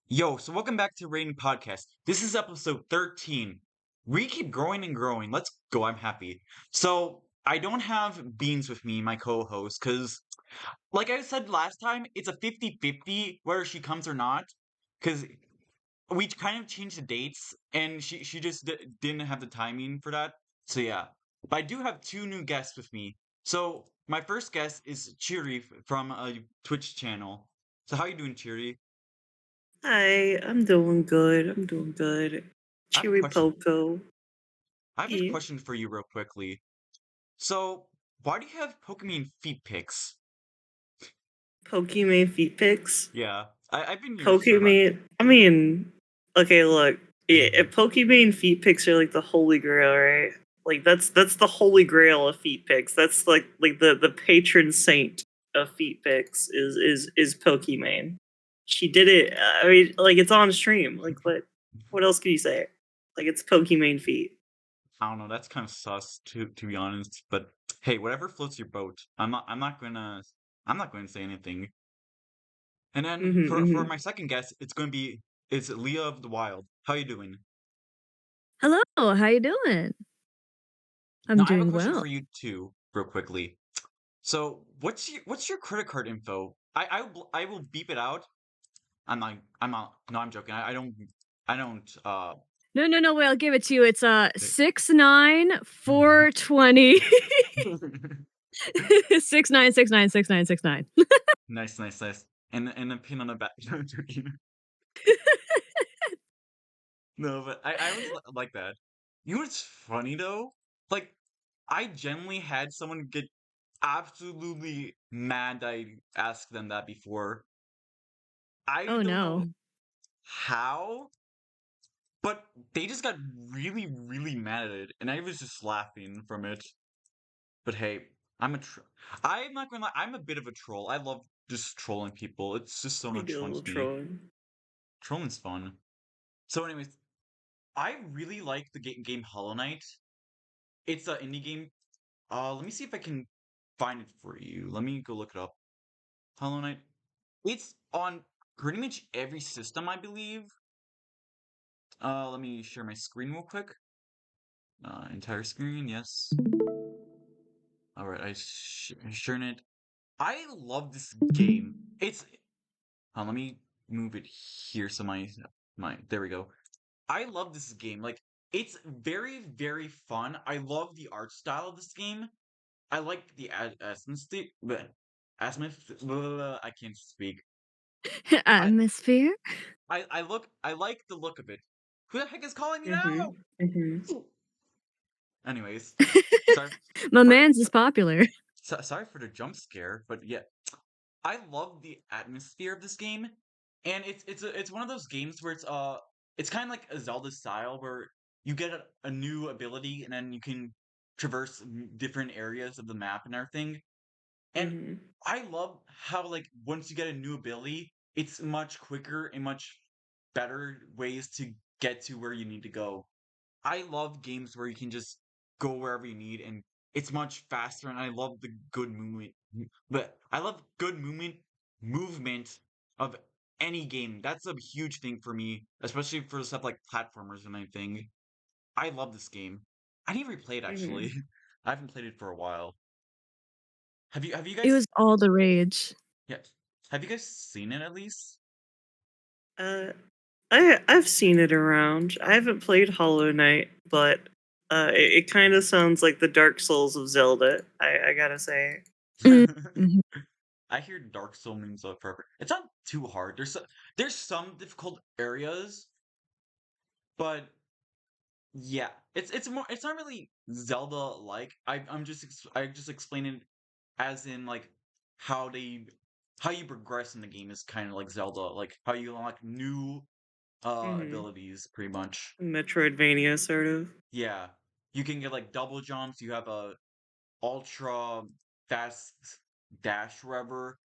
Yo, so welcome back to Rating Podcast. This is episode 13. We keep growing and growing. Let's go. I'm happy. So, I don't have Beans with me, my co-host, because, like I said last time, it's a 50-50 whether she comes or not, because we kind of changed the dates, and she just didn't have the timing for that. So, yeah. But I do have two new guests with me. So, my first guest is Chiri from a Twitch channel. So, how you doing, Chiri? Hi, I'm doing good. I'm doing good. I have a question. ChiriPoco. I have a Yeah. question for you real quickly. So, why do you have Pokemon feet pics? Pokemon feet pics. Yeah, I've been your server. Pokemon. I mean, okay, look. If Pokemon feet pics are like the holy grail, right? Like that's the holy grail of feet pics. That's like the patron saint of feet pics is Pokemon. She did it. I mean, like it's on stream. Like what else can you say? Like it's Pokemon feet. I don't know. That's kind of sus, to be honest. But hey, whatever floats your boat. I'm not gonna say anything. And then Mm-hmm, for mm-hmm. my second guess, it's Leah of the Wild. How you doing? Hello, how you doing? I'm Now I have a doing question well. for you too, real quickly. So what's your credit card info? I will beep it out. I'm not. No, I'm joking. I don't. No, wait, I'll give it to you. It's 69420 69696969. Nice, nice, nice. And a pin on the back. No, I'm joking. No, but I always like that. You know what's funny though? Like, I genuinely had someone get absolutely mad that I asked them that before. I Oh don't know no. how, but they just got really, really mad at it, and I was just laughing from it. But hey, I'm not gonna lie, I'm a bit of a troll. I love just trolling people. It's just so I much do a fun little to me. trolling. Trolling's fun. So, anyways, I really like the game Hollow Knight. It's an indie game. Let me see if I can find it for you. Let me go look it up. Hollow Knight. It's on pretty much every system, I believe. Let me share my screen real quick. Entire screen, yes. All right, sharing it. I love this game. Let me move it here so my there we go. I love this game. Like, it's very, very fun. I love the art style of this game. I like the atmosphere. I can't speak. I Atmosphere? I like the look of it. Who the heck is calling me now? Mhm. Mhm. Anyways, sorry My for man's is popular. sorry for the jump scare, but yeah, I love the atmosphere of this game, and it's one of those games where it's kind of like a Zelda style where you get a new ability and then you can traverse different areas of the map and everything. And Mhm. I love how, like, once you get a new ability, it's much quicker and much better ways to get to where you need to go. I love games where you can just go wherever you need and it's much faster and I love the good movement. But I love good movement of any game. That's a huge thing for me, especially for stuff like platformers and anything. I love this game. I need to replay it actually. Mhm. I haven't played it for a while. Have you It guys was all the rage. yeah. Have you guys seen it at least? Uh, I've seen it around. I haven't played Hollow Knight, but it kind of sounds like the Dark Souls of Zelda. I gotta say. Mm, mhm. I hear Dark Soul means forever. It's not too hard. There's some difficult areas, but yeah, it's not really Zelda like. I just explain it as in like how they how you progress in the game is kind of like Zelda, like how you unlock new Mhm. abilities pretty much. Metroidvania sort of. Yeah. You can get like double jumps, you have a ultra fast dash rubber.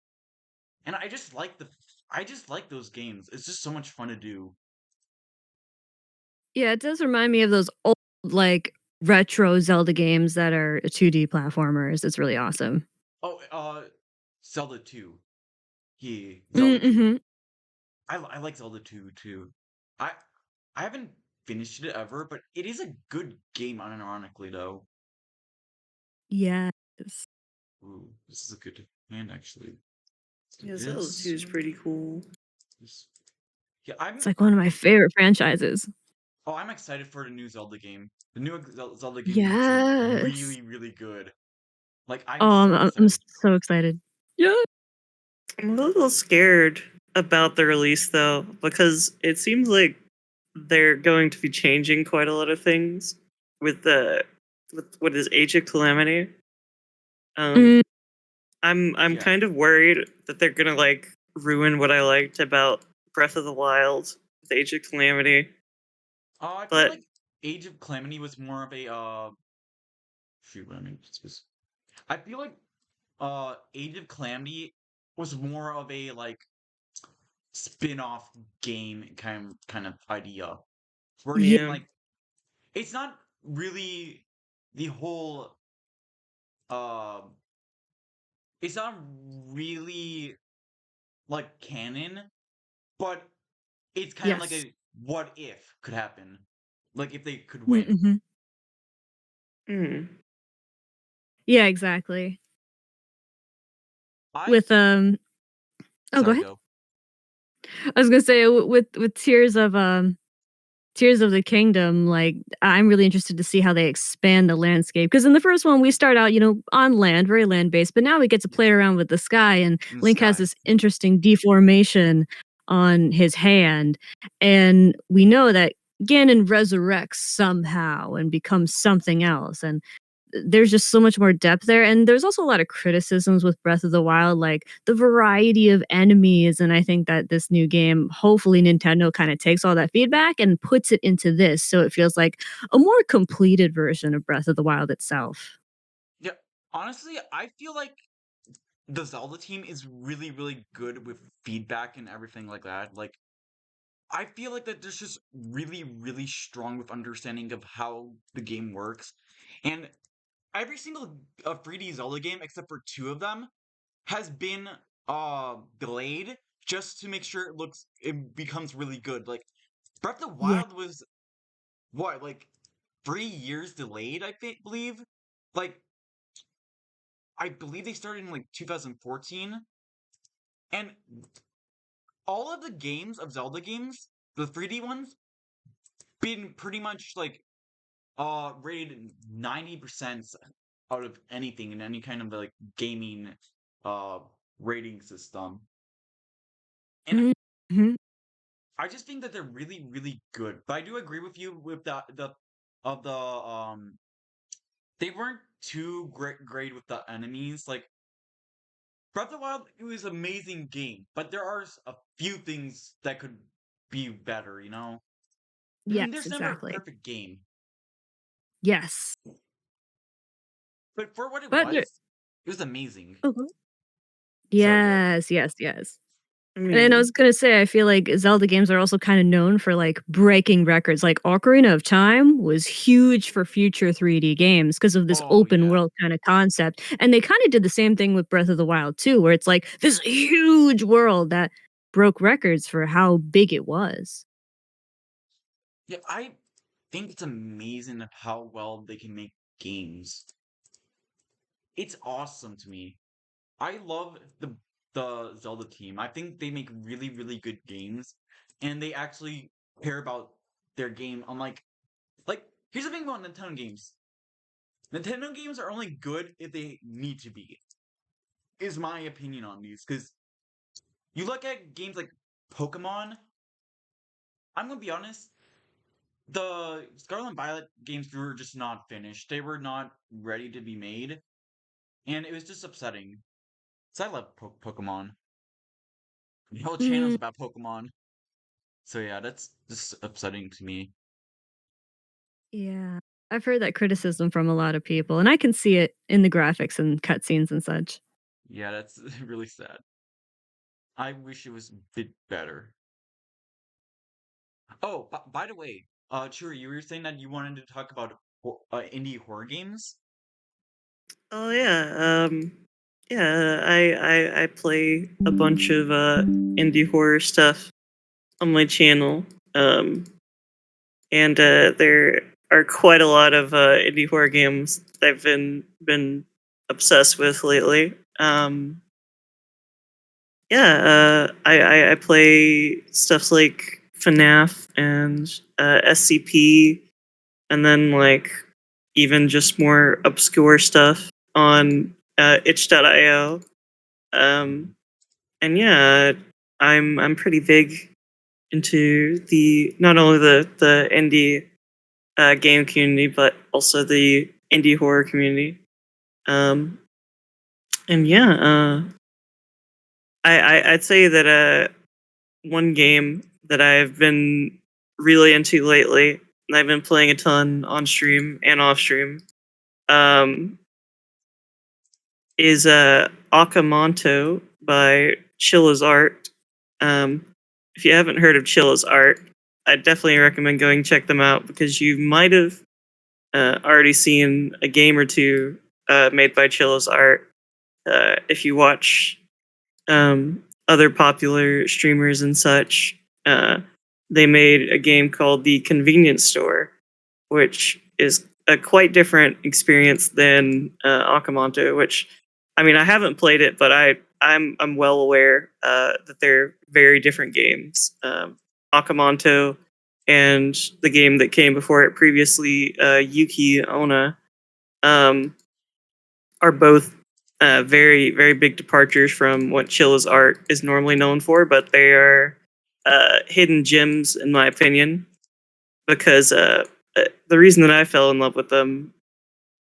And I just like those games. It's just so much fun to do. Yeah, it does remind me of those old, like, retro Zelda games that are 2D platformers. It's really awesome. Oh, Zelda 2. Yeah, Zelda 2. Mhm. I like Zelda 2 too. I I haven't finished it ever, but it is a good game, unironically though. Yes. Ooh, this is a good hand actually. Yeah, Zelda 2 This, is pretty cool. this. Yeah, It's like one of my favorite franchises. I'm excited for the new Zelda game. The new Zelda game looks Yes. really, really good. Like Oh, I'm so I'm excited. so excited. Yeah. I'm a little scared about the release though, because it seems like they're going to be changing quite a lot of things with the with what is Age of Calamity. Um, Mm, I'm Yeah. kind of worried that they're gonna like ruin what I liked about Breath of the Wild with Age of Calamity. I feel But like Age of Calamity was more of a shoot, I mean, I feel like Age of Calamity was more of a like spin-off game kind of idea. yeah. Wherein like it's not really the whole uh it's not really like canon, but it's kind of like Yes. a what if could happen. Like if they could win. Mm-hmm. hmm, Yeah, exactly. I With oh, go sorry, ahead. go. I was gonna say with Tears of the Kingdom, like, I'm really interested to see how they expand the landscape. Because in the first one, we start out, on land, very land-based, but now we get to Yeah, play around with the sky, and in the Link has sky. this interesting deformation on his hand, and we know that Ganon resurrects somehow and becomes something else, and there's just so much more depth there, and there's also a lot of criticisms with Breath of the Wild, like the variety of enemies, and I think that this new game, hopefully Nintendo kind of takes all that feedback and puts it into this, so it feels like a more completed version of Breath of the Wild itself. Yeah, honestly, I feel like the Zelda team is really, really good with feedback and everything like that. Like, I feel like that they're just really, really strong with understanding of how the game works. And every single 3D Zelda game, except for two of them, has been delayed just to make sure it becomes really good. Like Breath of the Yeah. Wild was what, like 3 years delayed, believe. Like I believe they started in like 2014. And all of the games of Zelda games, the 3D ones, been pretty much like rated 90% out of anything in any kind of like gaming uh rating system. And Mhm. I just think that they're really, really good. But I do agree with you with the they weren't too great with the enemies. Like Breath of the Wild, it was an amazing game, but there are a few things that could be better, you know? I mean, Yes, there's never a exactly. perfect game, Yes. but for what But there it was amazing. Mhm. Sorry, go. Yes, yes, yes. I And I was mean, gonna say, I feel like Zelda games are also kind of known for like breaking records. Like Ocarina of Time was huge for future 3D games because of this Oh open yeah, world kind of concept. And they kind of did the same thing with Breath of the Wild too, where it's like this huge world that broke records for how big it was. yeah. I think it's amazing of how well they can make games. It's awesome to me. I love the Zelda team. I think they make really, really good games, and they actually care about their game. Like here's the thing about Nintendo games. Nintendo games are only good if they need to be. Is my opinion on these because you look at games like Pokemon. I'm gonna be honest. The Scarlet and Violet games were just not finished. They were not ready to be made, and it was just upsetting. So I love Pokemon. The whole channel's Mm, about Pokemon. So yeah, that's just upsetting to me. yeah. I've heard that criticism from a lot of people, and I can see it in the graphics and cutscenes and such. Yeah, that's really sad. I wish it was a bit better. Oh, by the way, Chiri, you were saying that you wanted to talk about indie horror games? oh yeah, yeah. I play a bunch of indie horror stuff. on my channel. And there are quite a lot of indie horror games that I've been obsessed with lately. I play stuff like FNAF and SCP, and then like even just more obscure stuff on itch.io. And yeah, I'm pretty big into the not only the indie game community, but also the indie horror community. Um, and yeah, I'd say that one game that I've been really into lately, and I've been playing a ton on stream and off stream, um, is Akamanto by Chilla's Art. If you haven't heard of Chilla's Art, I definitely recommend going check them out because you might have already seen a game or two made by Chilla's Art. If you watch other popular streamers and such, they made a game called The Convenience Store, which is a quite different experience than Akamanto. Which, I mean, I haven't played it, but I'm well aware that they're very different games. Akamanto and the game that came before it previously, Yuki Onna, are both very, very big departures from what Chilla's art is normally known for, but they are hidden gems, in my opinion, because the reason that I fell in love with them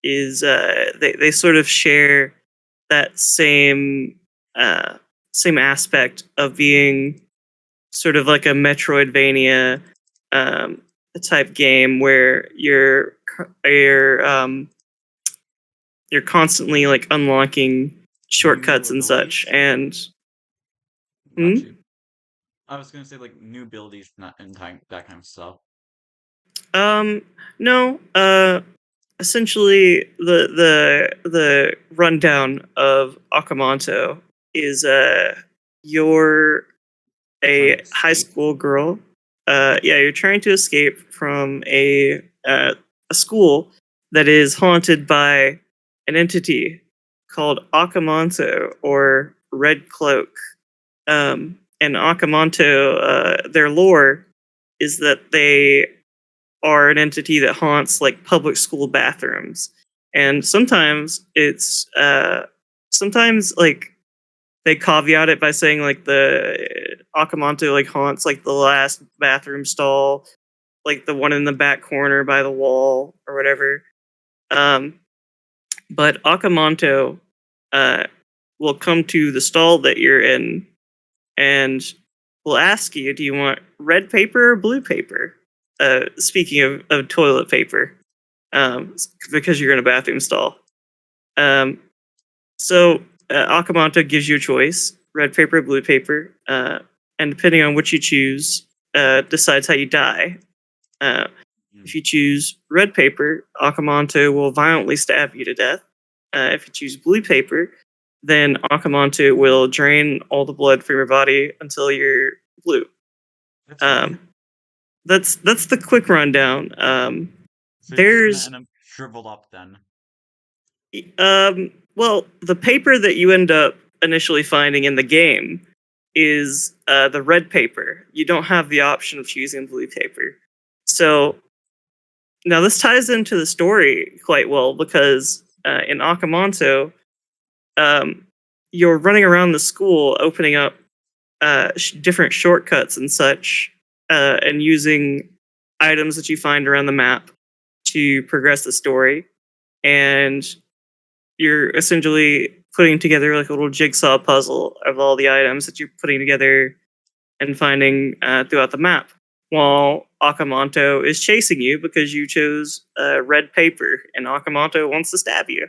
is they sort of share that same aspect of being sort of like a Metroidvania um, type game where you're constantly like unlocking shortcuts and such. And Got you. I was gonna say like new abilities, not in time that kind of stuff. no, essentially the rundown of Akamanto is you're Trying a to high escape. school girl. Yeah, you're trying to escape from a school that is haunted by an entity called Akamanto or Red Cloak. And Akamanto, their lore is that they are an entity that haunts like public school bathrooms, and sometimes like they caveat it by saying like the Akamanto like haunts like the last bathroom stall, like the one in the back corner by the wall or whatever. Um, but Akamanto uh, will come to the stall that you're in and will ask you, do you want red paper or blue paper? Speaking of toilet paper, because you're in a bathroom stall. Um, so Akamanto gives you a choice, red paper, blue paper, and depending on which you choose, decides how you die. If you choose red paper, Akamanto will violently stab you to death. If you choose blue paper, then Akamanto will drain all the blood from your body until you're blue. That's fine. Um, that's the quick rundown. So there's- you're just gonna end up shriveled up then. Well, the paper that you end up initially finding in the game is the red paper. You don't have the option of choosing blue paper. So now this ties into the story quite well because in Akamanto, you're running around the school opening up different shortcuts and such, and using items that you find around the map to progress the story. And you're essentially putting together like a little jigsaw puzzle of all the items that you're putting together and finding throughout the map, while Akamanto is chasing you because you chose red paper and Akamanto wants to stab you.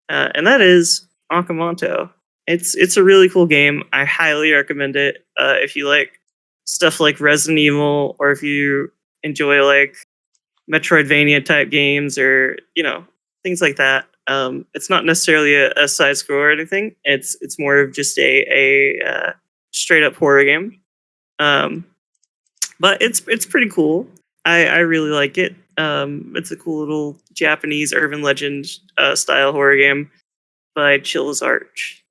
And that is Akamanto. It's a really cool game. I highly recommend it if you like stuff like Resident Evil, or if you enjoy like Metroidvania type games, or things like that. It's not necessarily a side scroll or anything. It's more of just a straight up horror game. but it's pretty cool. I really like it. It's a cool little Japanese urban legend style horror game by Chill's Arch.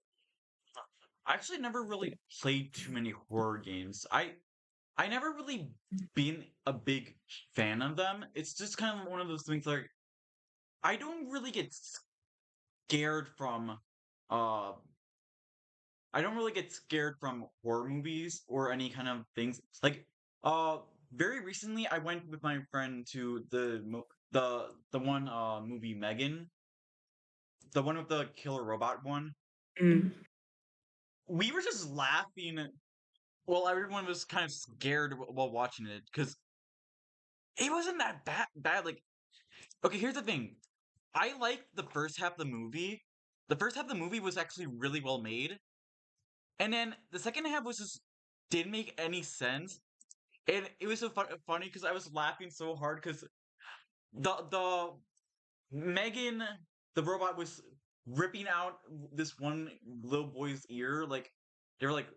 I actually never really played too many horror games. I never really been a big fan of them. It's just kind of one of those things like I don't really get scared from uh I don't really get scared from horror movies or any kind of things. Like very recently I went with my friend to the one movie Megan, the one with the killer robot one. Mm, We were just laughing while everyone was kind of scared while watching it because it wasn't that bad. Like, okay, here's the thing. I liked the first half of the movie. The first half of the movie was actually really well made, and then the second half was just didn't make any sense. And it was so funny because I was laughing so hard because the Megan, the robot, was ripping out this one little boy's ear. Like they were like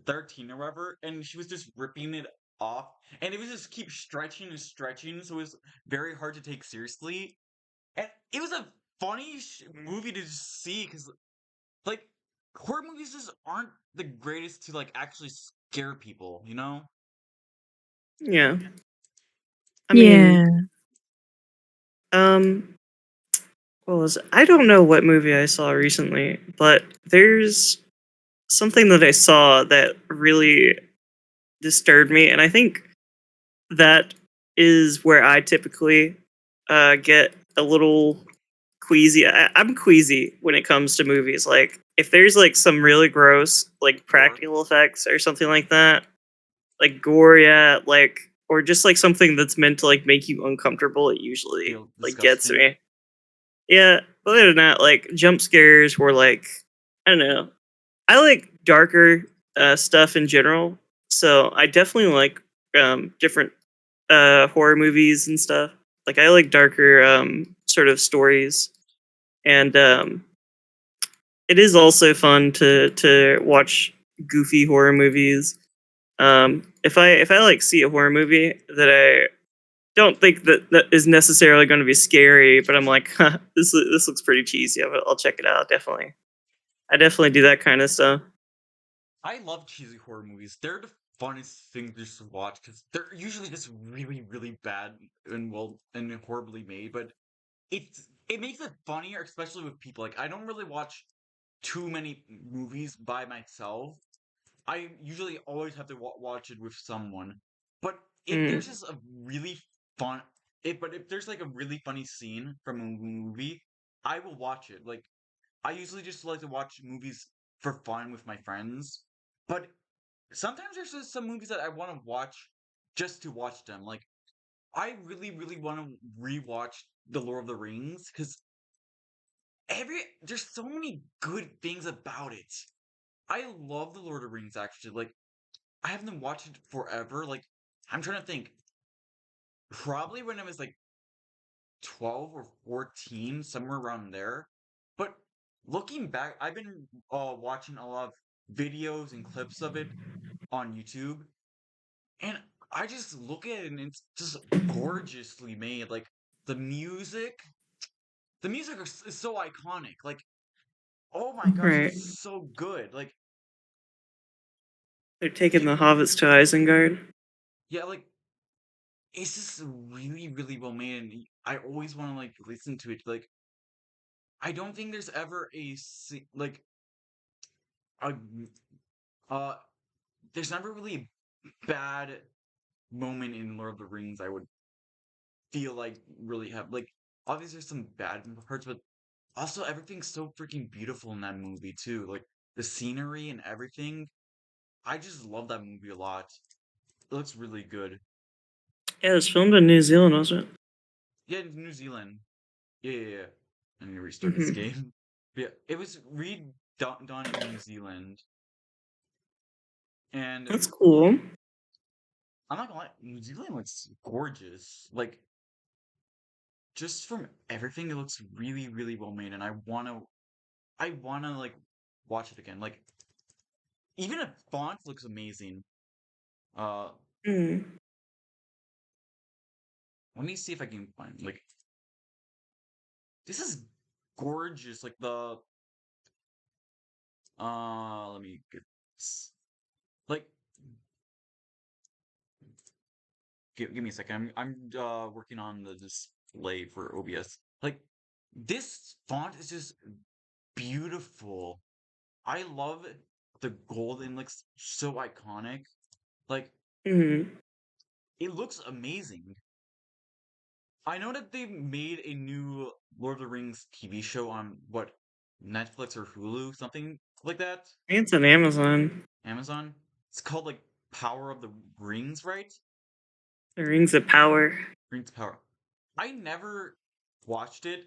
13 or whatever, and she was just ripping it off, and it was just keep stretching and stretching, so it was very hard to take seriously. And it was a funny movie to just see because like horror movies just aren't the greatest to like actually scare people, you know? yeah. I Yeah. mean, um, what was it? I don't know what movie I saw recently, but there's something that I saw that really disturbed me, and I think that is where I typically get a little queasy. I'm queasy when it comes to movies. Like if there's like some really gross like Or practical effects or something like that, like gore, yeah, like or just like something that's meant to like make you uncomfortable, it usually feel like gets disgusting. me. Yeah, other than that, like jump scares were like I don't know. I like darker stuff in general, so I definitely like different horror movies and stuff. Like I like darker sort of stories, and it is also fun to watch goofy horror movies. If I like see a horror movie that I don't think that is necessarily going to be scary, but I'm like, huh, this looks pretty cheesy. I'll check it out. Definitely, I definitely do that kind of stuff. I love cheesy horror movies. They're the funnest thing just to watch because they're usually just really, really bad and well and horribly made. But it makes it funnier, especially with people. Like I don't really watch too many movies by myself. I usually always have to watch it with someone. But if there's Mm, just a really fun, if there's like a really funny scene from a movie, I will watch it. Like I usually just like to watch movies for fun with my friends. But sometimes there's just some movies that I want to watch just to watch them. Like I really, really want to rewatch The Lord of the Rings because there's so many good things about it. I love The Lord of the Rings actually. Like I haven't watched it forever. Like I'm trying to think. Probably when I was like 12 or 14, somewhere around there. But looking back, I've been watching a lot of videos and clips of it on YouTube, and I just look at it and it's just gorgeously made. Like the music, the music is so iconic. Like, oh my gosh, right. it's so good. Like, They're taking yeah, the hobbits to Isengard. yeah, like it's just really, really well made, and I always want to like listen to it. Like, I don't think there's ever like a uh, there's never really a bad moment in Lord of the Rings I would feel like really have like obviously there's some bad parts, but also everything's so freaking beautiful in that movie too. Like the scenery and everything. I just love that movie a lot. It looks really good. Yeah, it was filmed in New Zealand, wasn't it? Yeah, New Zealand. Yeah, yeah, yeah. I need to restart this Hmm. game. Yeah, it was redone in New Zealand, and That's cool. I'm not gonna lie, New Zealand looks gorgeous. Like just from everything, it looks really, really well made, and I wanna like watch it again. Like even a font looks amazing. Uh, Mm. Let me see if I can find like this is gorgeous. Like the let me get this. Like give me a second. I'm working on the display for OBS. Like this font is just beautiful. I love the gold and looks so iconic. Like Mm-hmm. it looks amazing. I know that they made a new Lord of the Rings TV show on what Netflix or Hulu, something like that. I think it's on Amazon. Amazon. It's called like Power of the Rings, right? The Rings of Power. Rings of Power. I never watched it.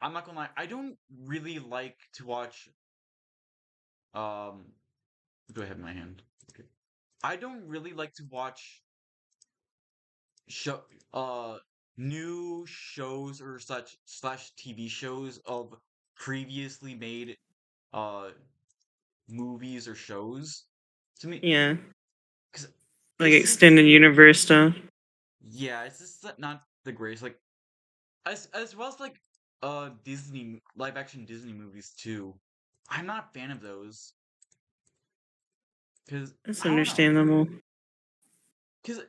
I'm not gonna lie. I don't really like to watch. Do I have my hand? Okay. I don't really like to watch show new shows or such slash TV shows of previously made uh movies or shows to me Yeah. because Like it's just extended universe stuff. yeah it's just not the greatest like as well as like Disney live action Disney movies too. I'm not a fan of those because That's I don't know understandable. because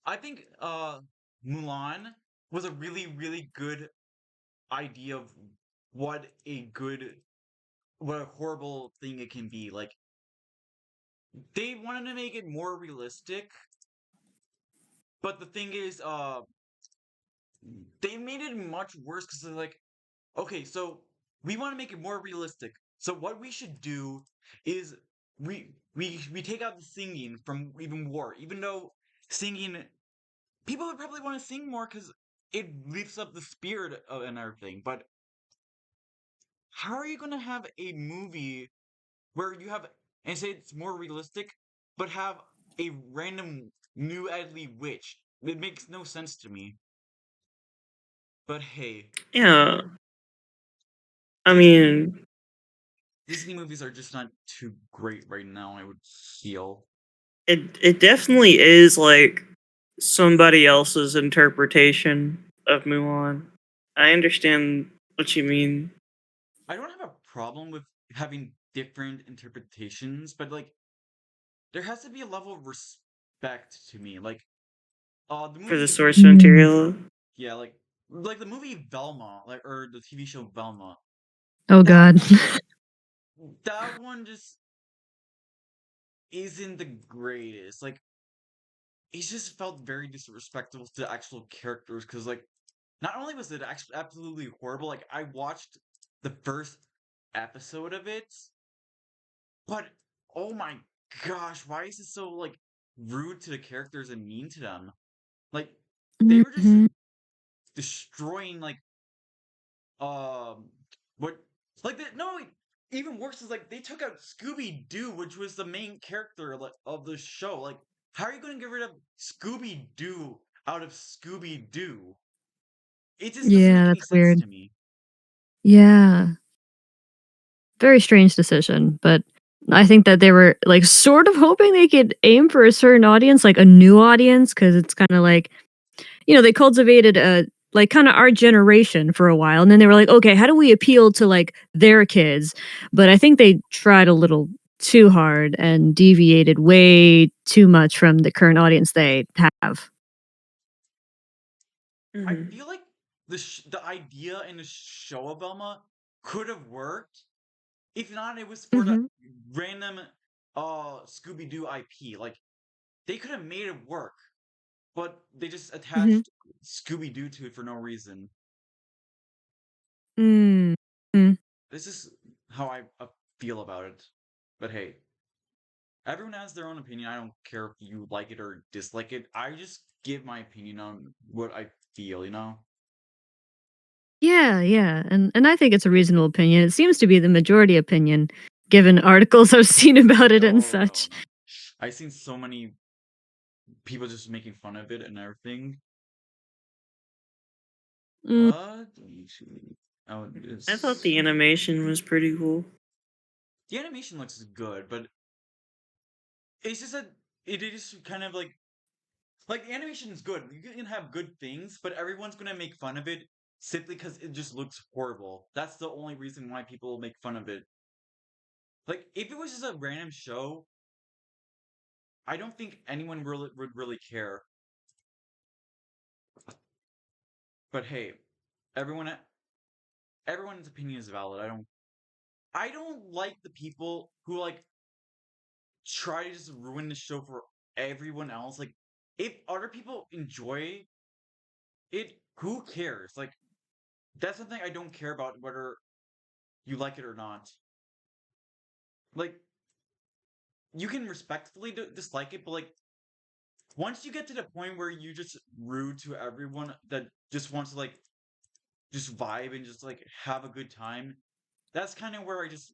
I think Mulan was a really good idea of what a good what a horrible thing it can be. Like they wanted to make it more realistic, but the thing is, they made it much worse because they're like, okay, so we want to make it more realistic. So what we should do is we take out the singing from even war, even though singing people would probably want to sing more because it lifts up the spirit of, and everything. But how are you going to have a movie where you have and say it's more realistic, but have a random new Adley witch? It makes no sense to me. But hey, Yeah. I Disney mean, Disney movies are just not too great right now, I would feel. it definitely is like somebody else's interpretation of Mulan. I understand what you mean. I don't have a problem with having different interpretations, but like there has to be a level of respect to me. Like the For the movie source Mm. material. yeah, like the movie Velma, like or the TV show Velma. Oh That God. one that one just isn't the greatest. Like it just felt very disrespectful to actual characters because like not only was it absolutely horrible, like I watched the first episode of it, but oh my gosh, why is it so like rude to the characters and mean to them? Like they were just Mhm. destroying like um what like no even worse is like they took out Scooby Doo, which was the main character of the show. Like, how are you going to get rid of Scooby Doo out of Scooby Doo? It just doesn't Yeah, make any that's sense weird. to me. Yeah. Very strange decision, but I think that they were, like, sort of hoping they could aim for a certain audience, like a new audience, because it's kinda like, they cultivated a like, kinda our generation for a while, and then they were like, "Okay, how do we appeal to, like, their kids?" But I think they tried a little too hard and deviated way too much from the current audience they have. I Hmm. feel like the idea in the show of Velma could have worked. If not, it was for the Mhm. random Scooby Doo IP. Like they could have made it work, but they just Mhm. attached Scooby Doo to it for no reason. Mm. Mm. This is how I feel about it. But hey, everyone has their own opinion. I don't care if you like it or dislike it. I just give my opinion on what I feel, you know? Yeah, yeah, and I think it's a reasonable opinion. It seems to be the majority opinion, given articles I've seen about it and No, no, such. no. I've seen so many people just making fun of it and everything. Mm. Let me see. Oh, I thought it's the animation was pretty cool. the animation looks good, but it's just that it is kind of like Like, the animation is good. You can have good things, but everyone's gonna make fun of it simply because it just looks horrible. That's the only reason why people make fun of it. Like, if it was just a random show, I don't think anyone would really care. But hey, everyone everyone's opinion is valid. I don't like the people who like try to just ruin the show for everyone else. Like, if other people enjoy it, who cares? Like, that's something I don't care about whether you like it or not. Like, you can respectfully dislike it, but like, once you get to the point where you just rude to everyone that just wants to like just vibe and just like have a good time, that's kind of where I just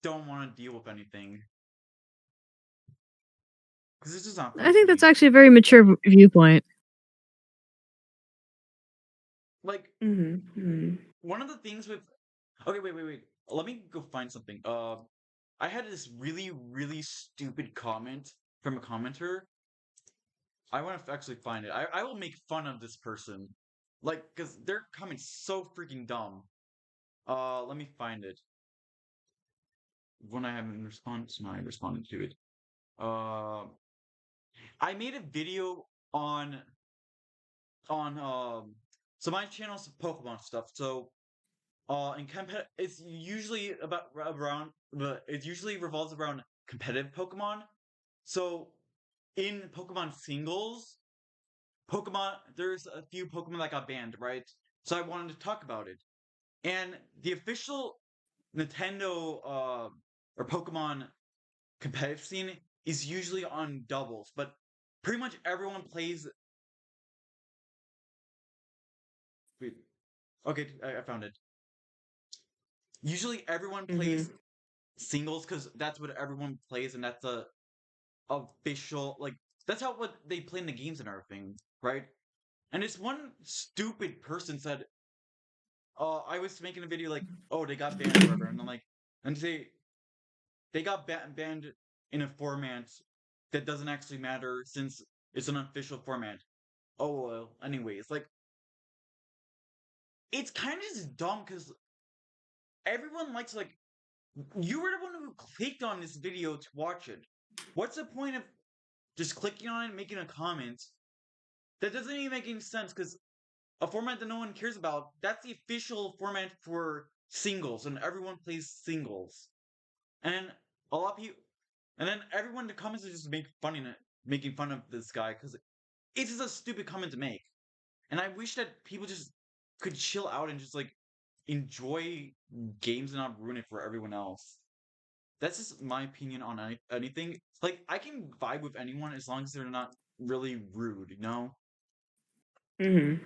don't want to deal with anything because it's just not fun I for think that's me. actually a very mature viewpoint. Like, Mm-hmm. one of the things with okay, wait. Let me go find something. I had this really stupid comment from a commenter. I want to actually find it. I will make fun of this person, like, because their comment's so freaking dumb. Let me find it. When I haven't responded, no, I responded to it. Uh, I made a video on so my channel's Pokemon stuff. So in it's usually about around it usually revolves around competitive Pokemon. So in Pokemon singles, there's a few Pokemon that got banned, right? So I wanted to talk about it. And the official Nintendo or Pokemon competitive scene is usually on doubles, but pretty much everyone plays. Wait, okay, I found it. Usually everyone Mm-hmm. plays singles because that's what everyone plays, and that's the official like that's how what they play in the games and everything, right? And this one stupid person said, I was making a video like, oh, they got banned or whatever, and I'm like, and they got banned in a format that doesn't actually matter since it's an official format. Oh well, anyways, like it's kind of just dumb because everyone likes like you were the one who clicked on this video to watch it. What's the point of just clicking on it and making a comment? That doesn't even make any sense because a format that no one cares about, that's the official format for singles, and everyone plays singles. And a lot of people, and then everyone in the comments is just making fun of this guy because it's just a stupid comment to make. And I wish that people just could chill out and just like enjoy games and not ruin it for everyone else. That's just my opinion on anything. Like, I can vibe with anyone as long as they're not really rude, you know? Mm-hmm.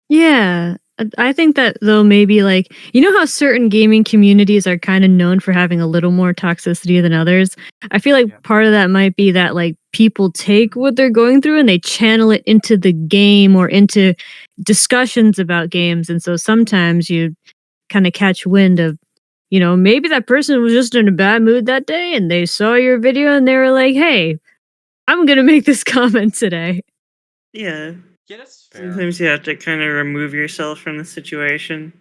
Yeah. I think that though maybe like you know how certain gaming communities are kind of known for having a little more toxicity than others? I feel like Yeah. part of that might be that like people take what they're going through and they channel it into the game or into discussions about games. And so sometimes you kind of catch wind of, you know, maybe that person was just in a bad mood that day and they saw your video and they were like, "Hey, I'm going to make this comment today." Yeah. Yeah, that's fair. Sometimes you have to kind of remove yourself from the situation.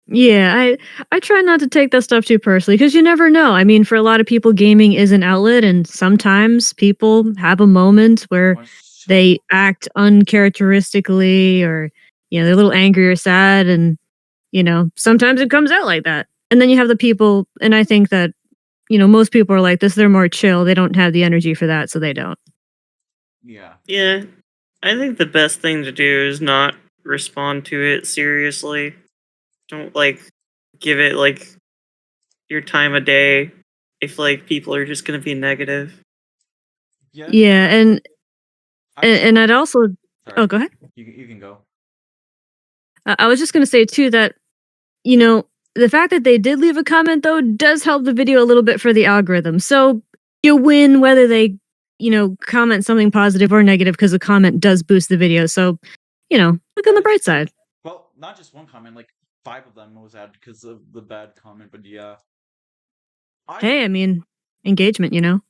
Yeah, I try not to take that stuff too personally because you never know. I mean, for a lot of people, gaming is an outlet, and sometimes people have a moment where Want to chill? they act uncharacteristically, or you know, they're a little angry or sad, and you know, sometimes it comes out like that. And then you have the people, and I think that you know, most people are like this. They're more chill. They don't have the energy for that, so they don't. Yeah. Yeah. I think the best thing to do is not respond to it seriously. Don't like give it like your time of day if like people are just gonna be negative. Yeah, that's Yeah, fair. I just and hope. I'd also. Sorry. Oh, go ahead. You can go. I was just gonna say too that you know, the fact that they did leave a comment though does help the video a little bit for the algorithm. So you win whether they, you know, comment something positive or negative because the comment does boost the video. So, you know, look on That the is bright true. side. Well, not just one comment, like 5 of them was added because of the bad comment, but yeah. I Hey, I mean, engagement, you know.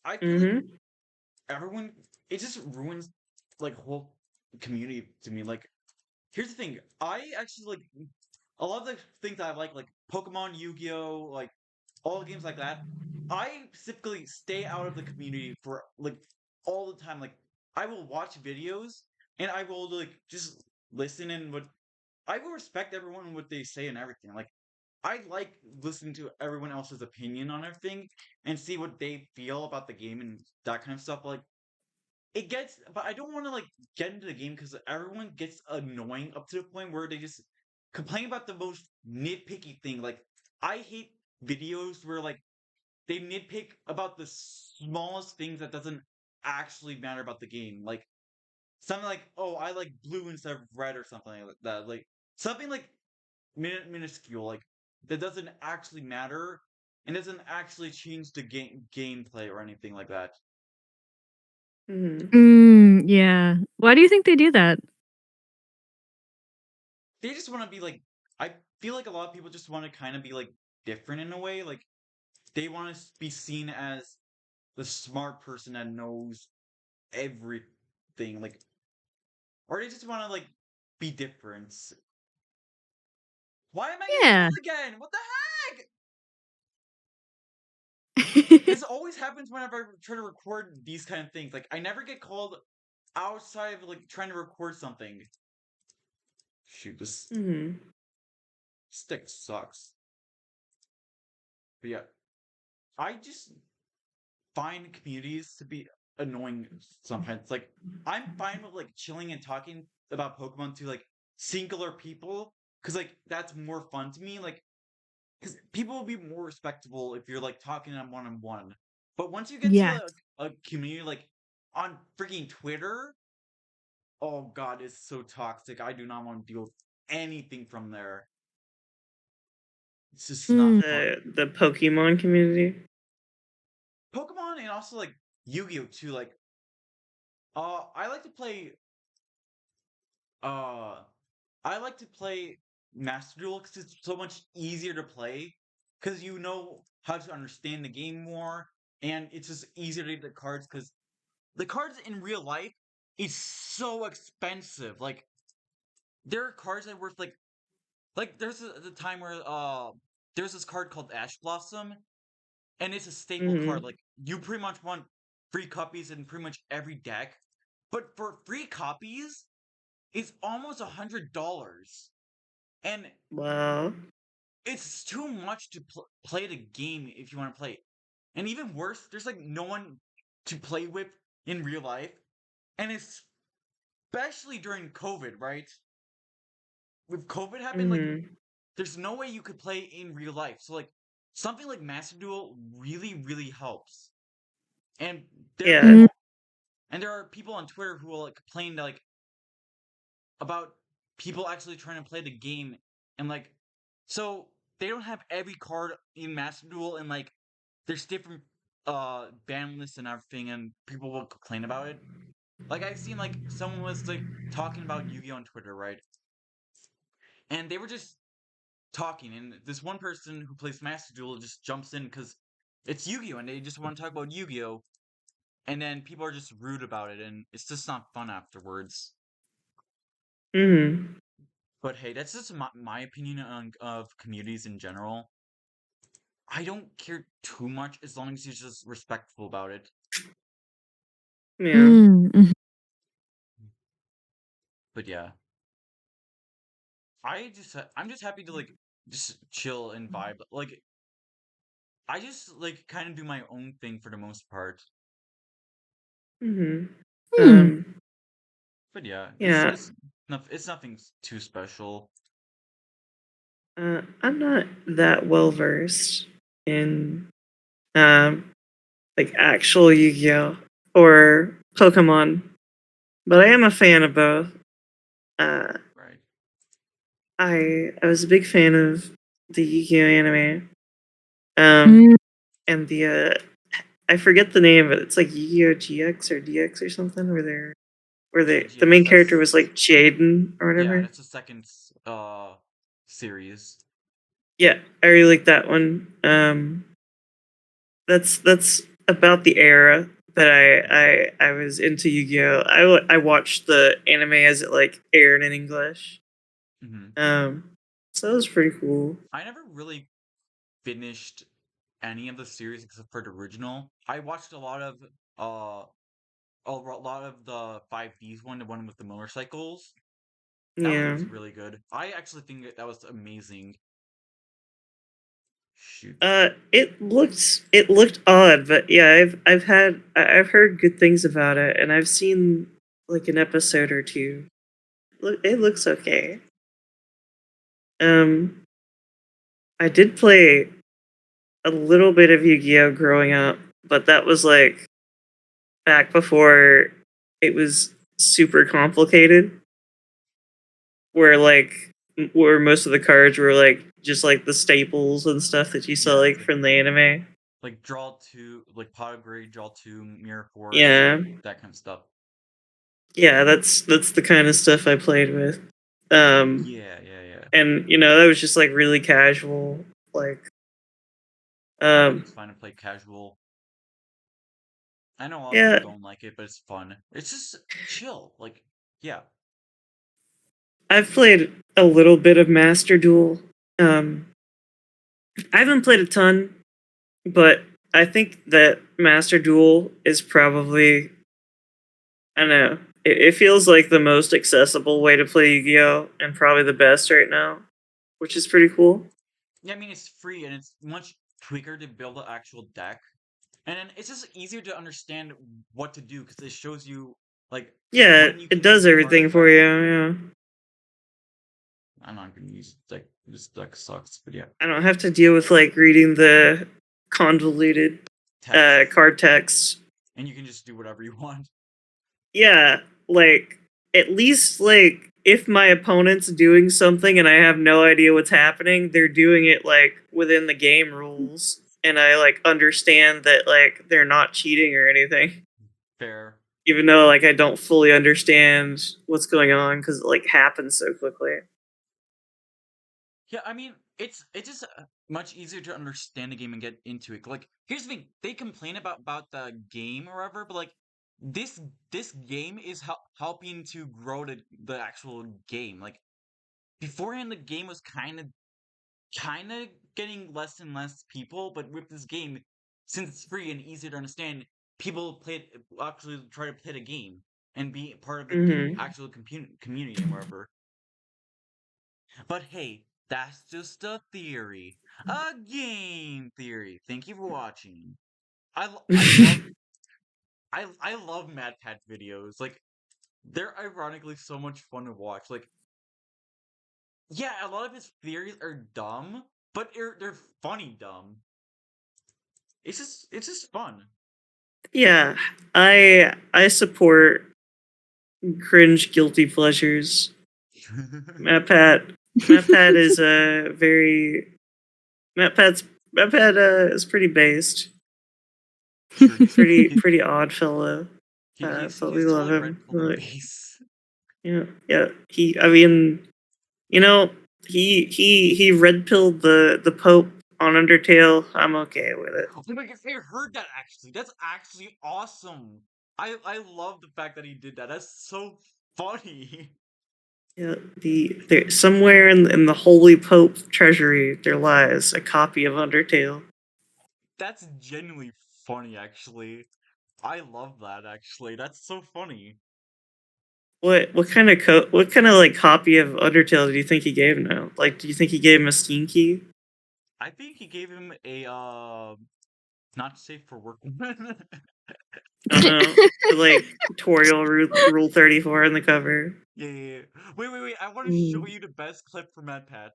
I feel like Mm-hmm. everyone, it just ruins like whole community to me. Like, here's the thing, I actually like a lot of the things I like Pokemon, Yu-Gi-Oh, like all games like that. I specifically stay out of the community for like all the time. Like, I will watch videos and I will like just listen and what I will respect everyone and what they say and everything. Like, I like listening to everyone else's opinion on everything and see what they feel about the game and that kind of stuff. Like, it gets, but I don't want to like get into the game because everyone gets annoying up to the point where they just complain about the most nitpicky thing. Like, I hate videos where like they nitpick about the smallest things that doesn't actually matter about the game. Like, something like, oh, I like blue instead of red or something like that. Like, something like minuscule, like that doesn't actually matter and doesn't actually change the gameplay or anything like that. Yeah. Why do you think they do that? They just want to be like, I feel like a lot of people just want to kind of be like different in a way. Like, they want to be seen as the smart person that knows everything. Like, or they just want to like be different. Why am I getting Yeah. called again? What the heck? This always happens whenever I try to record these kind of things. Like, I never get called outside of like trying to record something. Shoot, this stick sucks. But yeah, I just find communities to be annoying sometimes. Like, I'm fine with like chilling and talking about Pokemon to like singular people because like that's more fun to me. Like, because people will be more respectable if you're like talking to them one on one. But once you get to Yes. a community like on freaking Twitter, oh god, it's so toxic. I do not want to deal with anything from there. It's just not fun. The Pokemon community. Pokemon and also like Yu-Gi-Oh too. Like, I like to play. Uh, I like to play Master Duel because it's so much easier to play because you know how to understand the game more, and it's just easier to get the cards because the cards in real life is so expensive. Like, there are cards that are worth like there's the time where there's this card called Ash Blossom, and it's a staple card. Like, you pretty much want free copies in pretty much every deck, but for free copies, it's almost $100, and Wow. it's too much to play the game if you want to play it. And even worse, there's like no one to play with in real life, and especially during COVID, right? With COVID happened, like there's no way you could play in real life. So like something like Master Duel really, really helps. And there are Yeah. people and there are people on Twitter who will like complain like about people actually trying to play the game and like so they don't have every card in Master Duel and like there's different ban lists and everything and people will complain about it. Like, I've seen like someone was like talking about Yu-Gi-Oh on Twitter, right? And they were just talking, and this one person who plays Master Duel just jumps in because it's Yu-Gi-Oh, and they just want to talk about Yu-Gi-Oh, and then people are just rude about it, and it's just not fun afterwards. But hey, that's just my opinion of communities in general. I don't care too much as long as you're just respectful about it. Yeah. But yeah, I'm just happy to like just chill and vibe. Like, I just like kind of do my own thing for the most part. But yeah, Yeah. it's nothing too special. I'm not that well versed in like actual Yu-Gi-Oh or Pokemon, but I am a fan of both. Right. I was a big fan of the Yu-Gi-Oh anime. And the I forget the name of it. It's like Yu-Gi-Oh GX or DX or something where Yeah, the main GX, character was like Jaden or yeah, whatever. that's the second series. Yeah, I really like that one. That's about the era that I was into Yu-Gi-Oh. I watched the anime as it like aired in English. So that was pretty cool. I never really finished any of the series except for the original. I watched a lot of the 5Ds one, the one with the motorcycles. That one Yeah. was really good. I actually think that was amazing. Shoot. It looked odd, but yeah, I've heard good things about it, and I've seen like an episode or two. It looks okay. I did play a little bit of Yu-Gi-Oh growing up, but that was like back before it was super complicated, where most of the cards were like just like the staples and stuff that you saw Yeah, like from the anime. like draw two, like pot of grade, draw two, mirror force, Yeah, that kind of stuff. yeah, that's the kind of stuff I played with. Yeah. And that was just like really casual, like I think it's fun to play casual. I know a lot of yeah. people don't like it, but it's fun. It's just chill. Like, yeah. I've played a little bit of Master Duel. I haven't played a ton, but I think that Master Duel is probably, I don't know, it feels like the most accessible way to play Yu-Gi-Oh! And probably the best right now, which is pretty cool. Yeah, I mean, it's free and it's much quicker to build an actual deck. And then it's just easier to understand what to do because it shows you, like, Yeah, when you it can does use the everything card for you, effectively. yeah. I'm not gonna use deck. This deck sucks, but yeah. I don't have to deal with like reading the convoluted Text. card text. And you can just do whatever you want. Yeah, like at least like if my opponent's doing something and I have no idea what's happening, they're doing it like within the game rules, and I like understand that like they're not cheating or anything. Fair. Even though like I don't fully understand what's going on because it like happens so quickly. Yeah, I mean, it's just much easier to understand the game and get into it. Like, here's the thing: they complain about the game or whatever, but like this game is helping to grow the actual game. Like beforehand, the game was kind of getting less and less people, but with this game, since it's free and easier to understand, people actually try to play the game and be part of the actual community and wherever. But hey, that's just a theory, a game theory. Thank you for watching. I love Mad Pat videos. Like they're ironically so much fun to watch. Like yeah, a lot of his theories are dumb, but they're funny dumb. It's just fun. Yeah, I support cringe guilty pleasures. Matt Pat is a very Matt Pat is pretty based. Sure, Pretty odd fellow. he's But we love totally red him. pill Like, base. yeah. I mean, he red pilled the Pope on Undertale. I'm okay with it. Oh my god, I heard that actually. That's actually awesome. I love the fact that he did that. That's so funny. Yeah, there somewhere in the Holy Pope treasury there lies a copy of Undertale. That's genuinely funny, actually. I love that, actually. That's so funny. What kind of like copy of Undertale do you think he gave him now? Like, do you think he gave him a Steam key? I think he gave him a not safe for work one. I don't know. Like tutorial rule 34 on the cover. Yeah. Wait. I want to show you the best clip from Mad Pat.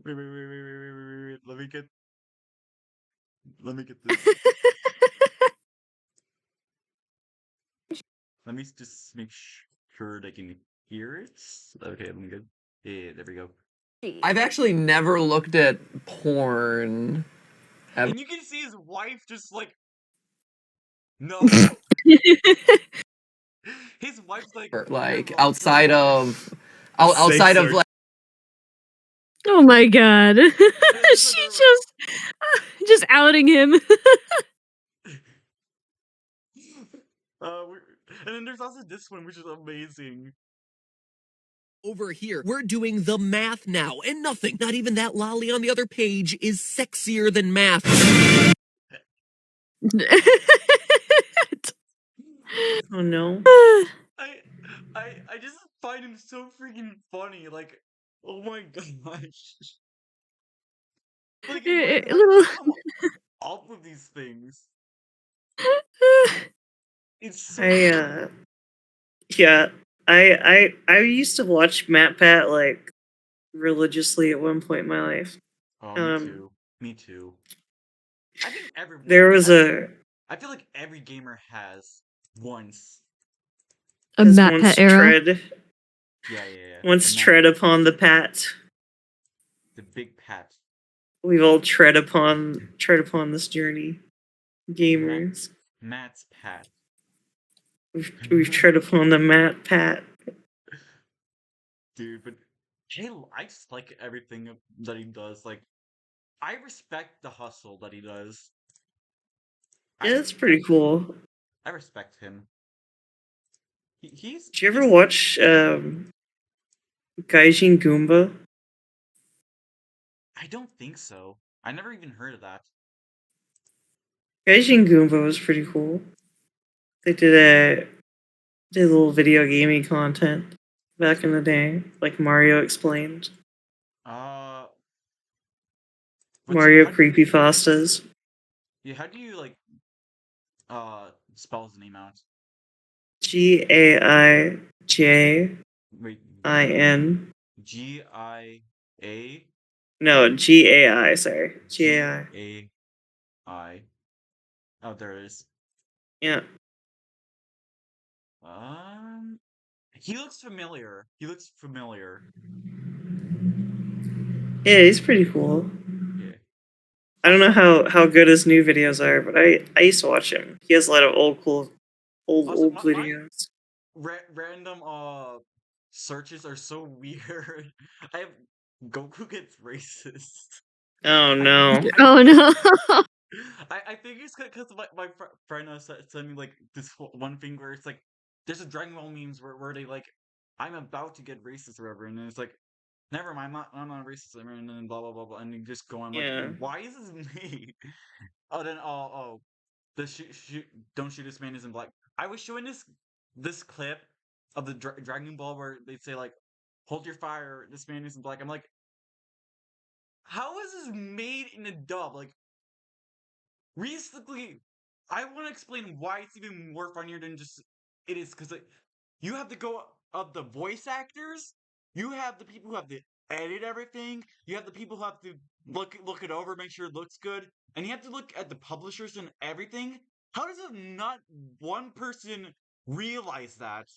Wait. Let me get this. Let me just make sure they can hear it. Okay, let me get. Yeah, there we go. I've actually never looked at porn. And you can see his wife just like, no. His wife's like Like outside of like Oh my god. There's She another just outing him. and then there's also this one, which is amazing. Over here, we're doing the math now, and nothing, not even that lolly on the other page, is sexier than math. Oh no. I just find him so freaking funny. Like, oh my gosh. Like, where does Little. he come up with these things? It's so Yeah. I used to watch MatPat like religiously at one point in my life. Oh, me too. Me too. I think There was I feel like every gamer has once. A Matt once Pet era. Yeah. Once The tread upon the pat. the big pat. We've all tread upon this journey. Gamers. Matt's pat. We've tread upon the Matt Pat. Dude, but I just like everything that he does. Like, I respect the hustle that he does. Yeah, that's pretty cool. I respect him. He's. Did you ever watch Gaijin Goomba? I don't think so. I never even heard of that. Gaijin Goomba was pretty cool. They did a little video gaming content back in the day, like Mario explained. Mario creepypastas. Yeah, how do you like spell his name out? Gaijin. Wait, Gia. No, Gai. Sorry, Gai. Gai. Oh, there it is. Yeah. He looks familiar. Yeah, he's pretty cool. Yeah. I don't know how good his new videos are, but I used to watch him. He has a lot of old videos. Random searches are so weird. I have Goku gets racist. Oh no. Oh no. I think it's because my friend sent me like this one thing where it's like there's a Dragon Ball memes where they like I'm about to get racist or whatever, and then it's like never mind, I'm not racist, and then blah blah blah blah, and you just go on like why is this me? Oh then the don't shoot this man isn't black. I was showing this clip of the Dragon Ball where they say like hold your fire, this man isn't black. I'm like, how is this made in a dub? Like, realistically, I want to explain why it's even more funnier than just it is because you have to go of the voice actors, you have the people who have to edit everything, you have the people who have to look it over, make sure it looks good, and you have to look at the publishers and everything. How does it not one person realize that?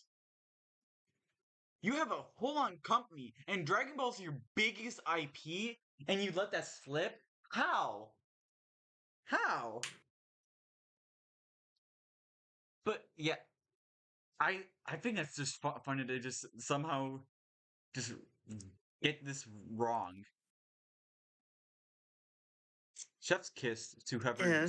You have a whole on company, and Dragon Ball is your biggest IP, and you let that slip? How? How? But yeah, I think that's just funny to just somehow just get this wrong. Chef's kiss to whoever. Yeah.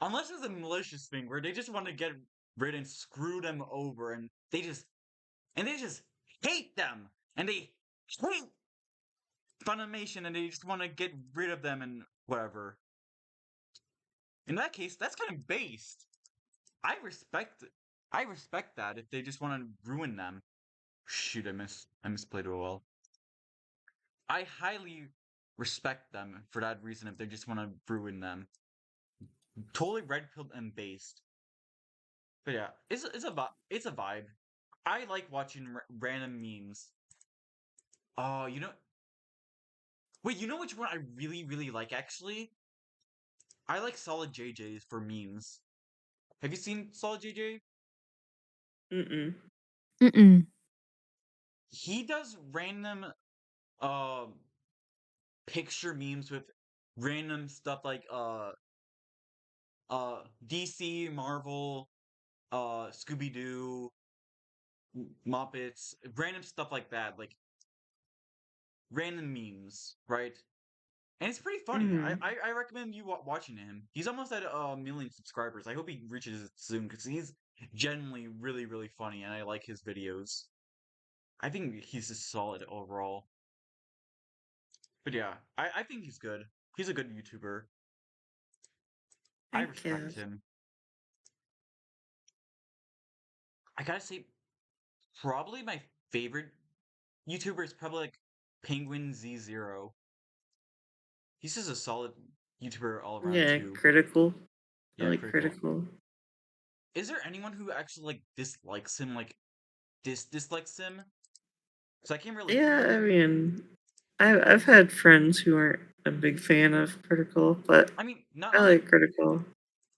Unless it's a malicious thing where they just want to get rid and screw them over, and they just hate them, and they hate Funimation, and they just want to get rid of them and whatever. In that case, that's kind of based. I respect that if they just want to ruin them. Shoot, I misplayed it well. I highly respect them for that reason if they just want to ruin them. Totally red pilled and based. But yeah, it's a vibe. I like watching random memes. Oh, wait, you know which one I really like actually? I like Solid JJ's for memes. Have you seen Solid JJ? Mm-mm. He does random picture memes with random stuff like DC, Marvel, Scooby Doo, Muppets, random stuff like that. Like random memes, right? And it's pretty funny. Mhm. I recommend you watching him. He's almost at a million subscribers. I hope he reaches it soon because he's genuinely really funny, and I like his videos. I think he's just solid overall. But yeah, I think he's good. He's a good YouTuber. I Heck yeah. respect him. I gotta say, probably my favorite YouTuber is probably like Penguin Z0. He's just a solid YouTuber all around Yeah, too. critical. I Yeah, like critical. critical. Is there anyone who actually like dislikes him, like dislikes him? So I can't really Yeah, think. I mean, I've had friends who aren't a big fan of critical, but I mean, I like critical.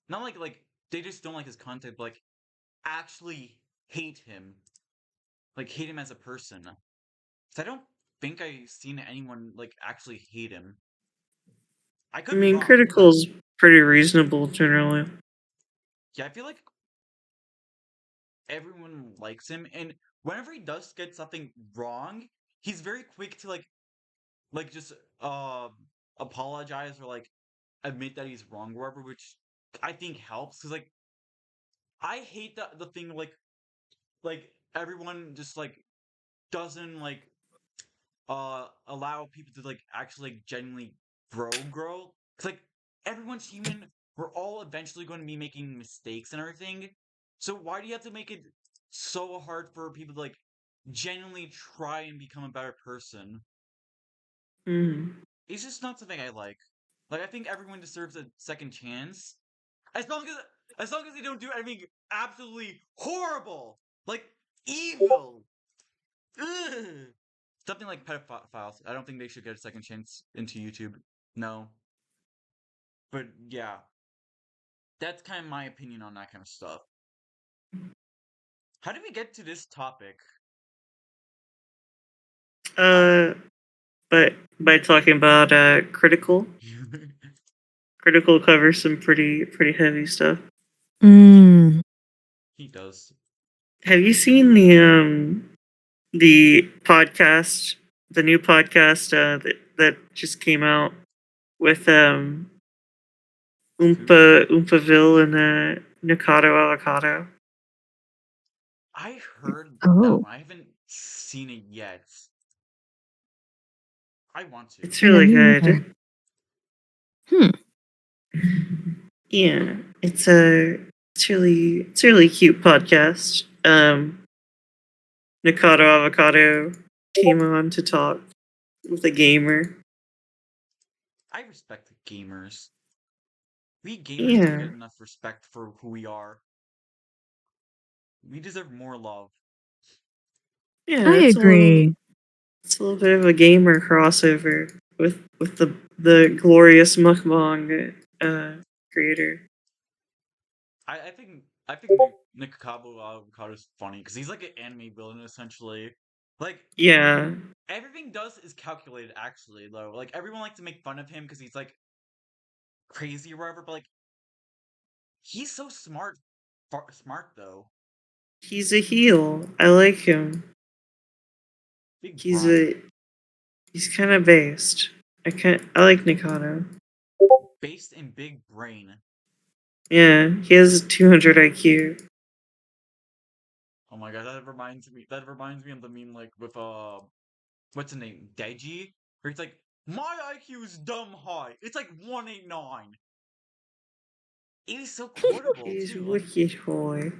not like they just don't like his content, but like actually hate him, like hate him as a person. 'Cause I don't think I've seen anyone like actually hate him. I I could be mean, wrong. critical's pretty reasonable generally. Yeah, I feel like everyone likes him, and whenever he does get something wrong, he's very quick to like just apologize or like admit that he's wrong or whatever, which I think helps because like I hate the thing like everyone just like doesn't like allow people to like actually like, genuinely grow. It's like everyone's human. We're all eventually going to be making mistakes and everything. So why do you have to make it so hard for people to like genuinely try and become a better person? Mm. It's just not something I like. Like I think everyone deserves a second chance. As long as they don't do anything absolutely horrible. Like evil. Ugh. Something like pedophiles. I don't think they should get a second chance into YouTube. No. But yeah. That's kind of my opinion on that kind of stuff. How did we get to this topic? Uh, but by talking about critical, critical covers some pretty heavy stuff. Mm. He does. Have you seen the podcast, the new podcast that just came out with Oompaville and Nikado Avocado? I heard that Oh, one. I haven't seen it yet. I want to. It's yeah, really me neither. good. Hmm. Yeah, it's really cute podcast. Nikado Avocado came on to talk with a gamer. I respect the gamers. We gamers don't Yeah, get enough respect for who we are. We deserve more love. yeah, I agree. it's a little bit of a gamer crossover with the glorious mukbang creator. I think Nick Cabo Avocado is funny because he's like an anime villain essentially. Like Yeah, everything does is calculated actually though. Like everyone likes to make fun of him because he's like crazy or whatever, but like he's so smart though. he's a heel. I like him. Big He's brain. a he's kind of based. I like Nikado. Based in big brain. Yeah, he has 200 IQ. Oh my god, that reminds me of the meme like with what's the name? Deji? Where he's like, my IQ is dumb high. It's like 189. It is so quotable He's too. Like wicked boy.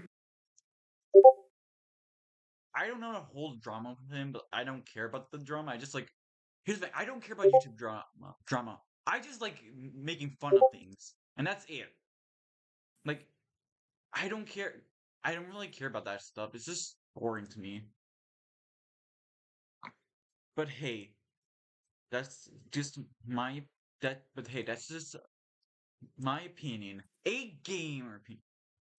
I don't know the whole drama with him, but I don't care about the drama. I just like here's the thing, I don't care about YouTube drama. I just like making fun of things. And that's it. Like I don't care. I don't really care about that stuff. It's just boring to me. But hey, that's just my that but hey, that's just my opinion. A gamer opinion.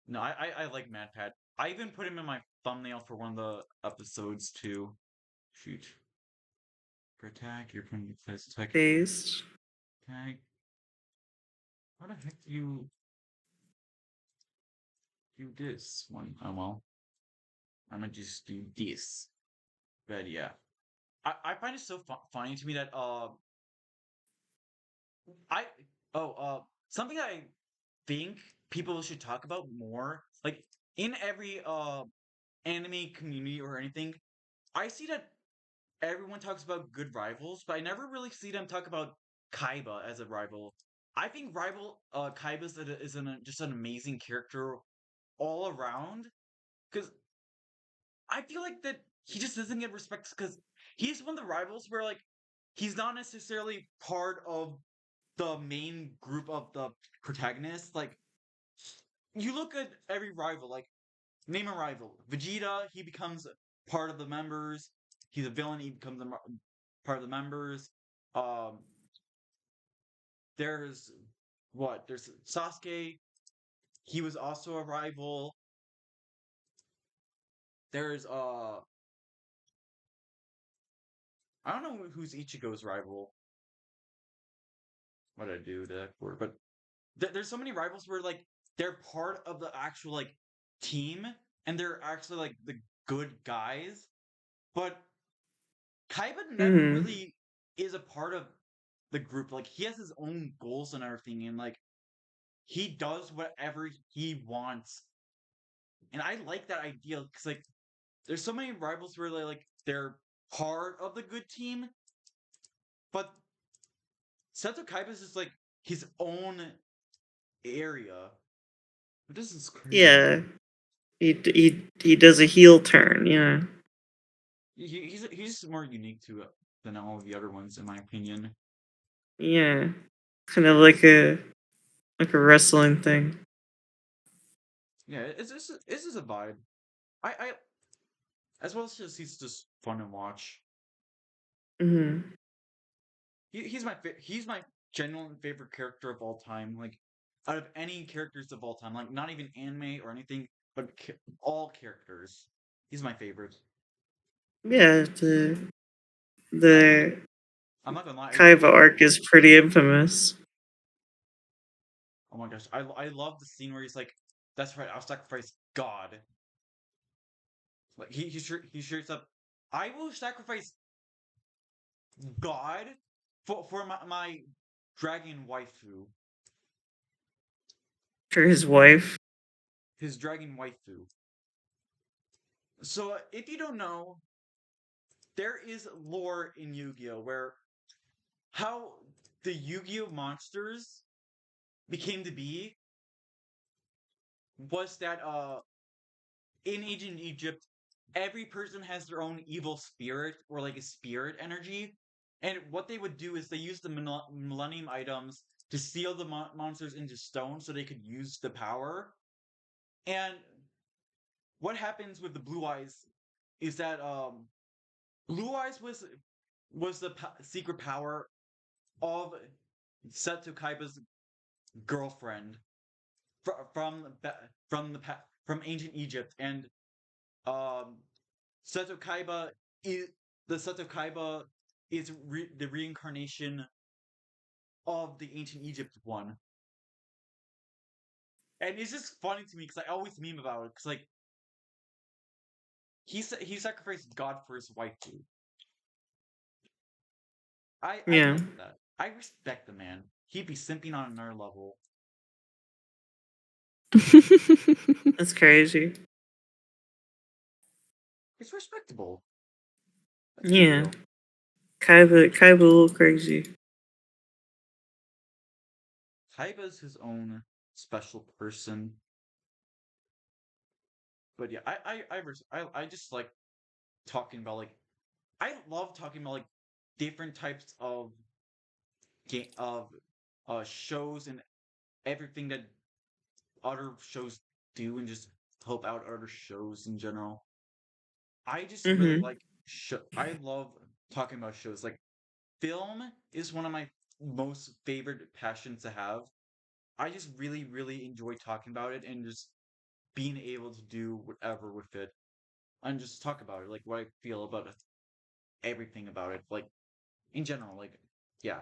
No, I like MadPat. I even put him in my thumbnail for one of the episodes too. Shoot. For attack, you're putting this attack. Based. Tag. How the heck do you do this one? Oh well. I'm gonna just do this. But yeah. I find it so funny to me that I something I think people should talk about more, like in every anime community or anything, I see that everyone talks about good rivals, but I never really see them talk about Kaiba as a rival. I think rival Kaiba just an amazing character all around because I feel like that he just doesn't get respect because he's one of the rivals where like he's not necessarily part of the main group of the protagonists. Like you look at every rival, like name a rival. Vegeta, he becomes part of the members. He's a villain, he becomes part of the members. Um, there's what? There's Sasuke. He was also a rival. There's I don't know who's Ichigo's rival. What did I do that for? But there's so many rivals where like they're part of the actual like team and they're actually like the good guys. But Kaiba never Mm-hmm. really is a part of the group. Like he has his own goals and everything, and like he does whatever he wants. And I like that idea because like there's so many rivals where they're part of the good team, but Seto Kaiba is just like his own area. This is crazy. Yeah. He does a heel turn, yeah. He's just more unique to it than all of the other ones, in my opinion. Yeah. Kind of like a wrestling thing. Yeah, it's just a vibe. I as well as just he's just fun to watch. Mm-hmm. He's my genuine favorite character of all time. Like out of any characters of all time, like not even anime or anything, but all characters. He's my favorite. Yeah, the I'm not gonna lie. Kaiba arc is pretty infamous. Oh my gosh, I love the scene where he's like, "That's right, I'll sacrifice God." Like he shirts up. I will sacrifice God for my dragon waifu. For his wife. His dragon waifu. So if you don't know, there is lore in Yu-Gi-Oh where how the Yu-Gi-Oh monsters became to be was that in ancient Egypt every person has their own evil spirit or like a spirit energy, and what they would do is they use the millennium items to seal the monsters into stone so they could use the power. And what happens with the blue eyes is that blue eyes was the secret power of Seto Kaiba's girlfriend from from ancient Egypt, and um, Seto Kaiba is the Seto Kaiba is the reincarnation of the ancient Egypt one, and it's just funny to me because I always meme about it because like he sacrificed God for his wife too. I Yeah. like that. I respect the man. He'd be simping on another level. That's crazy. It's respectable. Let's be Yeah. real. Kaiba a little crazy. Kaiba's his own special person. But yeah, I just like talking about like I love talking about like different types of game of shows and everything that other shows do and just help out other shows in general. I just really Mm-hmm. like I love talking about shows. Like film is one of my most favorite passions to have. I just really enjoy talking about it and just being able to do whatever with it and just talk about it, like what I feel about it, everything about it, like in general, like yeah.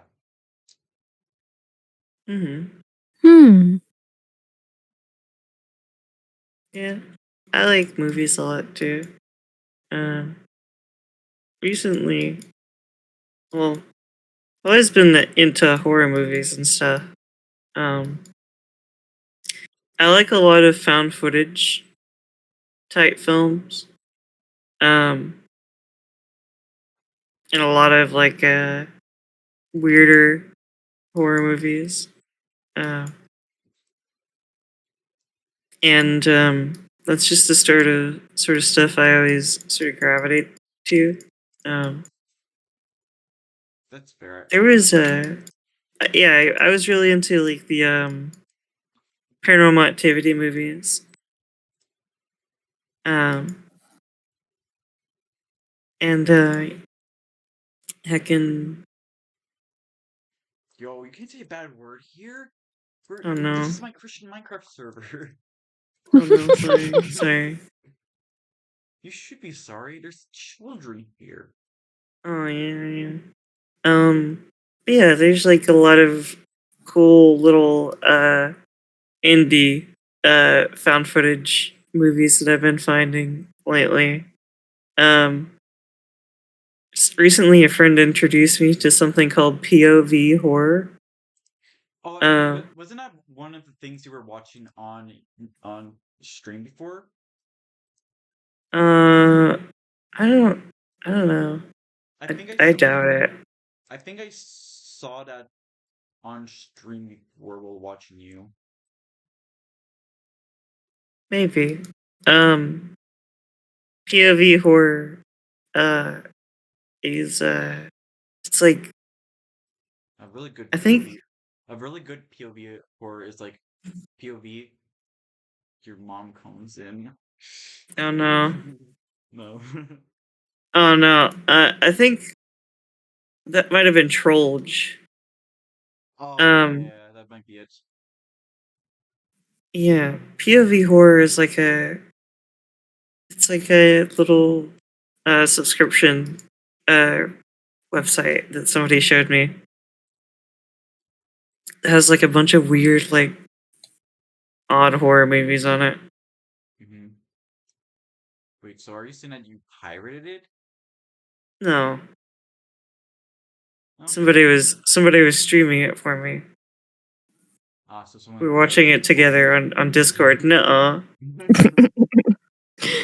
Mm-hmm. Hmm. Yeah. I like movies a lot too. Um recently, well, I've always been into horror movies and stuff. Um, I like a lot of found footage type films. Um, and a lot of like weirder horror movies. Uh, and that's just the sort of stuff I always sort of gravitate to. Um, That's fair. there was yeah, I was really into like the Paranormal Activity movies. Um, and heckin' Yo, you can't say a bad word here. oh This no, is my Christian Minecraft server. oh no, sorry. You should be sorry. There's children here. Oh yeah. Yeah, there's like a lot of cool little indie found footage movies that I've been finding lately. Um recently a friend introduced me to something called POV horror. Oh, Uh wasn't that one of the things you were watching on stream before? uh I don't I don't know. I think I doubt it. I think I saw that on stream before while watching you. Maybe. Um POV horror uh is it's like A really good I POV. think A really good POV horror is like POV. Your mom comes in. oh no. No. Oh no. I think that might have been Trolge. Oh Um yeah, that might be it. yeah, POV horror is like it's like a little subscription uh website that somebody showed me. It has like a bunch of weird like odd horror movies on it. Hmm. Wait, so are you saying that you pirated it? No. Okay. Somebody was streaming it for me. Ah, so someone We were watching pirated it it for together on Discord. Nuh-uh.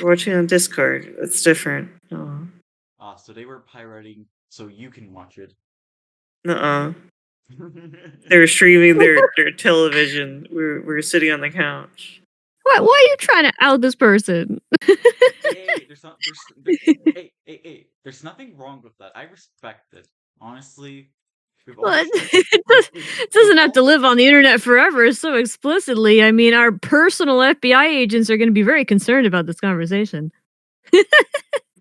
We're watching on Discord. It's different. No. Ah, so they were pirating so you can watch it. Nuh-uh. They were streaming their television. We were sitting on the couch. Why are you trying to out this person? Hey, there's nothing wrong with that. I respect it. Honestly, we've all Well, we've, it we've doesn't have to all live on the internet forever so explicitly. I mean, our personal FBI agents are going to be very concerned about this conversation.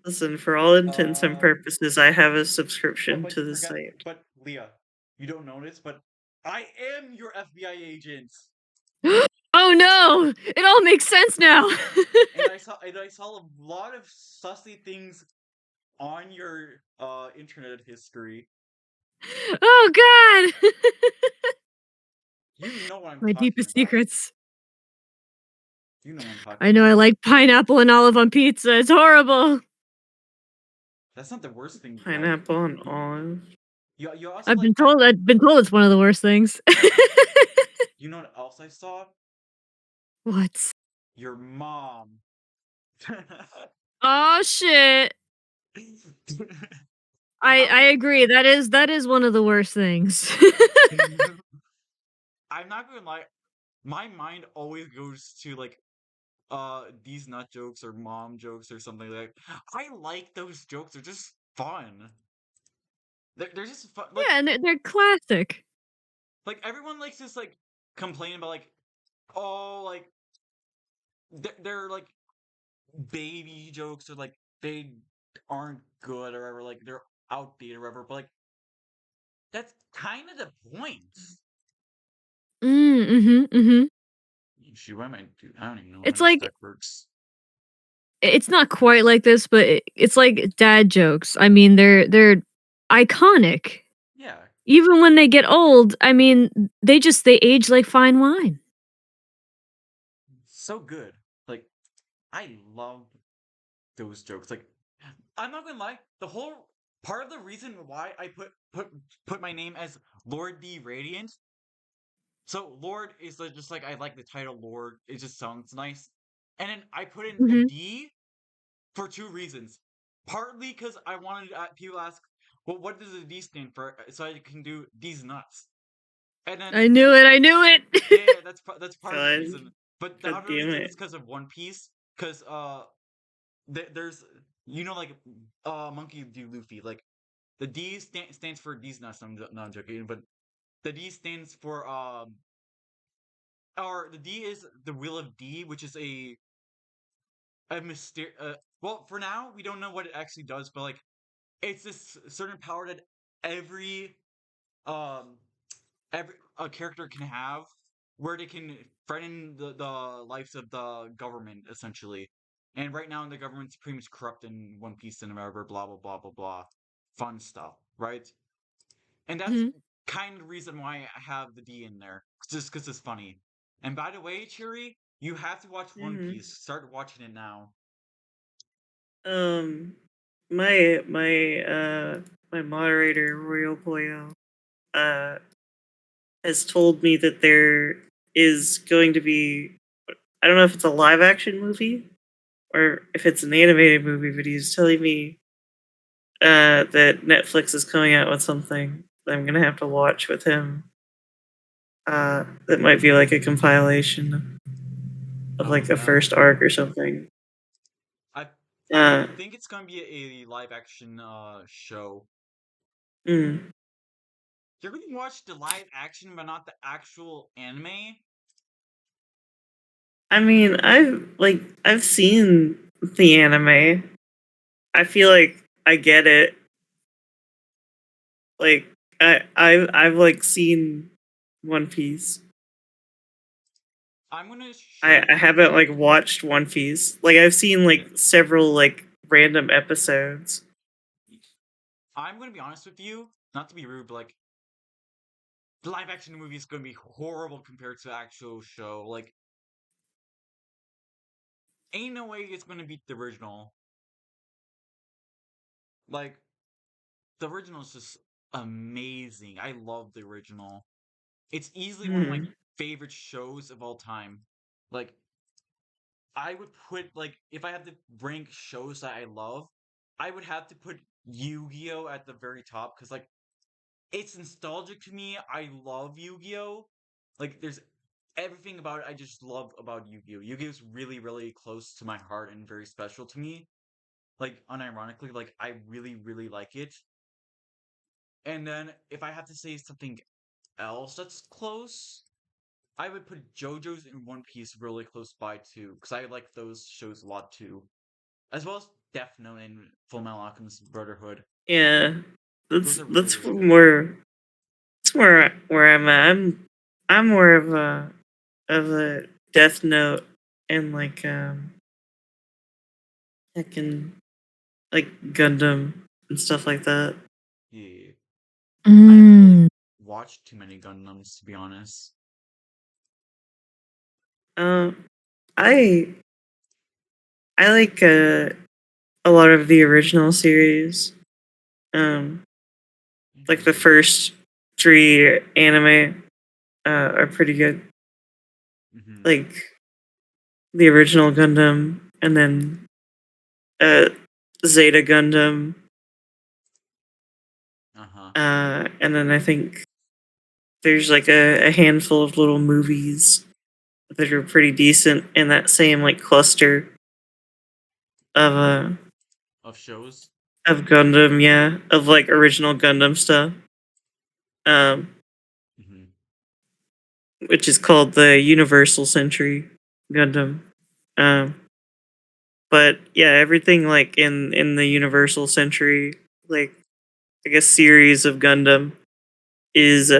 Listen, for all intents and um purposes, I have a but subscription but to you the forgot site. but Leah, you don't notice, but I am your FBI agent. Oh no! It all makes sense now. And I saw a lot of sussy things on your internet history. Oh god! You know what I'm My talking deepest about. secrets. You know what I'm talking I know I about. like pineapple and olive on pizza. It's horrible. That's not the worst thing you like. Pineapple and olive. You also like I've been told it's one of the worst things. you know what else I saw? What? Your mom. Oh shit. I agree. That is one of the worst things. I'm not gonna lie. My mind always goes to like these nut jokes or mom jokes or something like that. I like those jokes. They're just fun. They're just fun. Yeah, and they're classic. Like everyone likes this like complain about like oh like they're like baby jokes or like they aren't good or whatever, like they're outdated or whatever, but like that's kind of the point. Mhm. Shoot, what am I do? I don't even know how It's this like tech works. it's not quite like this, but it's like dad jokes. I mean, they're iconic. Yeah, Even when they get old, I mean, they age like fine wine. so good. Like I love those jokes. Like I'm not gonna lie. The whole part of the reason why I put my name as Lord D Radiant. So Lord is just like I like the title Lord. It just sounds nice. And then I put in the Mhm. D for two reasons. Partly because I wanted people ask, well, what does the D stand for? So I can do these nuts. And then I knew it. I knew it. yeah, that's part of the God, reason. But the God other damn reason is it. because of One Piece. Because there's like Monkey D. Luffy. Like the D stands for these nuts. I'm joking, but the D stands for or the D is the Wheel of D, which is a mystery. Well, for now we don't know what it actually does, but like it's this certain power that every um every a character can have, where they can threaten the lives of the government essentially. And right now, the government's pretty much corrupt in One Piece and whatever, blah blah blah blah blah, fun stuff, right? And that's Mhm. kind of the reason why I have the D in there, just because it's funny. And by the way, Chiri, you have to watch One Mhm. Piece. Start watching it now. Um, my moderator Royal Boyo uh has told me that there is going to be, I don't know if it's a live action movie or if it's an animated movie, but he's telling me that Netflix is coming out with something that I'm gonna have to watch with him. That might be like a compilation of Oh like a yeah, first arc or something. I I Uh, think it's gonna be a live action show. mm. You're gonna watch the live action, but not the actual anime. I mean, I've seen the anime. I feel like I get it. Like I've like seen One Piece. I'm gonna show I you. haven't like watched One Piece. Like I've seen Okay, like several like random episodes. I'm gonna be honest with you. Not to be rude, but like the live action movie is gonna be horrible compared to the actual show. Like, ain't no way it's gonna beat the original. Like, the original is just amazing. I love the original. It's easily one of my Hmm. favorite shows of all time. Like, I would put like if I had to rank shows that I love, I would have to put Yu-Gi-Oh at the very top because like it's nostalgic to me. I love Yu-Gi-Oh. Like there's everything about it I just love about Yu-Gi-Oh. Yu-Gi-Oh is really, really close to my heart and very special to me. Like unironically, like I really, really like it. And then if I have to say something else that's close, I would put JoJo's and One Piece really close by too, because I like those shows a lot too, as well as Death Note and Full Metal Alchemist Brotherhood. Yeah, Those are really, that's really good. where I'm at. I'm more of a Death Note and like heckin' like Gundam and stuff like that. Yeah, I haven't really Mm. watched too many Gundams to be honest. Um, I I like a lot of the original series. Um, like the first three anime are pretty good. Mm-hmm. Like the original Gundam, and then uh, Zeta Gundam, Uh-huh. and then I think there's like a handful of little movies that are pretty decent in that same like cluster of uh Of shows. of Gundam, yeah, of like original Gundam stuff. Um, Mm-hmm. which is called the Universal Century Gundam. Um, but yeah, everything like in the Universal Century, like I guess series of Gundam is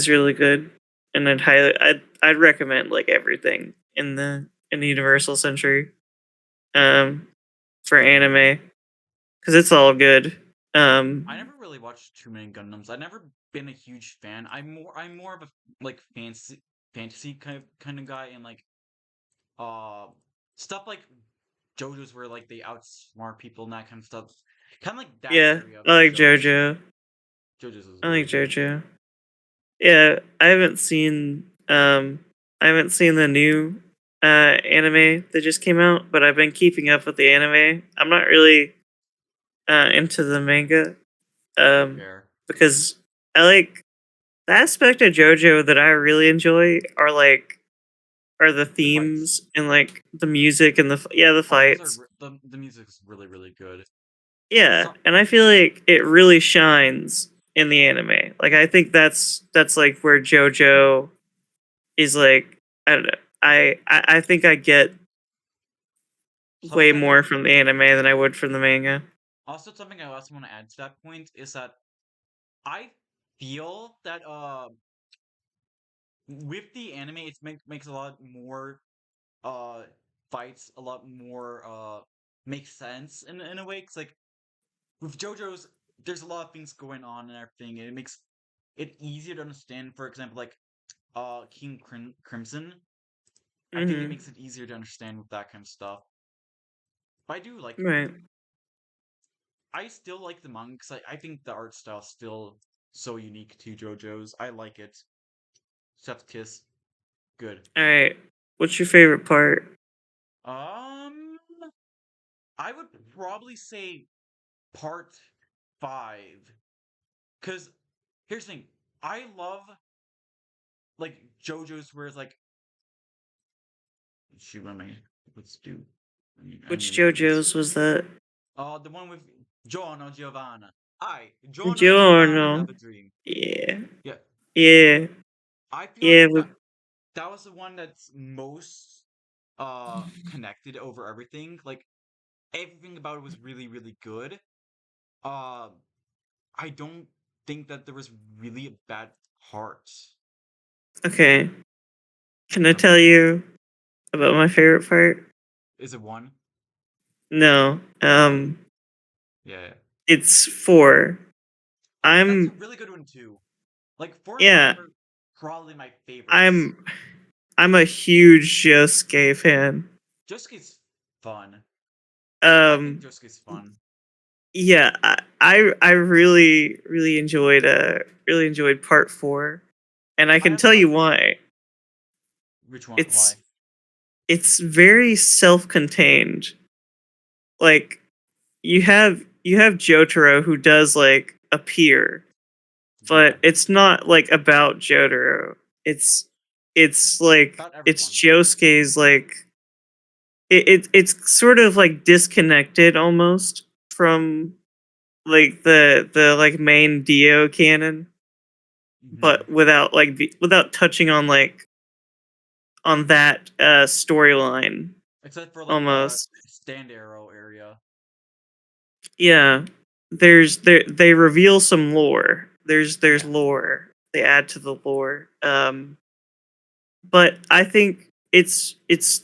really good, and I'd recommend like everything in the Universal Century um for anime because it's all good. I Um, never really watched too many Gundams. I've never been a huge fan. I'm more of a like fantasy kind of guy, and like uh stuff like JoJo's where like they outsmart people and that kind of stuff. Kind of like that Yeah, area of I like shows. JoJo. JoJo's is I really like good. JoJo. Yeah, I haven't seen the new anime that just came out, but I've been keeping up with the anime. I'm not really into the manga Fair. because I like the aspect of JoJo that I really enjoy are the The fights. themes and like the music and the Oh, those are fights. the music's really, really good. Yeah, So, and I feel like it really shines in the anime. Like I think that's like where JoJo is like I don't know. I think I get way something more from the anime than I would from the manga. also something I also want to add to that point is that I feel that with the anime it makes a lot more uh fights a lot more make sense in a way. 'Cause like with JoJo's, there's a lot of things going on and everything, and it makes it easier to understand. For example, like King Crimson, I think it Mm-hmm. makes it easier to understand with that kind of stuff. But I do like, Right. I still like the manga because I think the art style is still so unique to JoJo's. I like it. Chef's kiss, good. All right. What's your favorite part? Um, I would probably say part 5, because here's the thing, I love like JoJo's where it's like, shoot, what am I? Let's do. I Which need to look at this. JoJo's was that? The one with Giorno Giovanna. Giorno and Giovanna Giorno. have a dream. Yeah. Yeah, Yeah. I feel like Yeah. that was the one that's most connected over everything. Like everything about it was really, really good. Uh, I don't think that there was really a bad part. Okay. Can I Tell me, tell you about my favorite part? is it one? No. Yeah. It's 4. That's a I'm really good one too. Like 4 and 5 yeah. are probably my favorites. I'm I'm a huge Josuke fan. Josuke's fun. I think Um Josuke's fun. yeah, I really enjoyed part 4, and I I can also tell like you why. which one? It's Why? it's very self-contained. Like you have Jotaro who does like appear, Yeah, but it's not like about Jotaro. It's like about it's everyone. Josuke's like it's sort of like disconnected almost from like the like main Dio canon, Hmm. but without touching on like on that storyline Except for like the almost. stand arrow area. Yeah. They reveal some lore. There's Yeah. lore. They add to the lore. But I think it's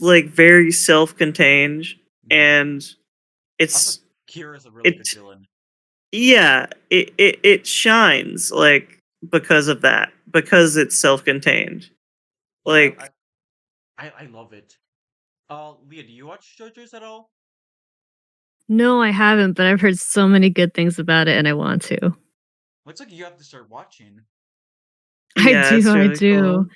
like very self-contained, Hmm. and Also, it's Kira's a really good it villain. yeah, it shines like because of that, because it's self-contained. Yeah, Like I love it. Leah, do you watch JoJo's at all? No, I haven't, but I've heard so many good things about it and I want to. Looks like you have to start watching. I yeah, do, it's I really do. cool.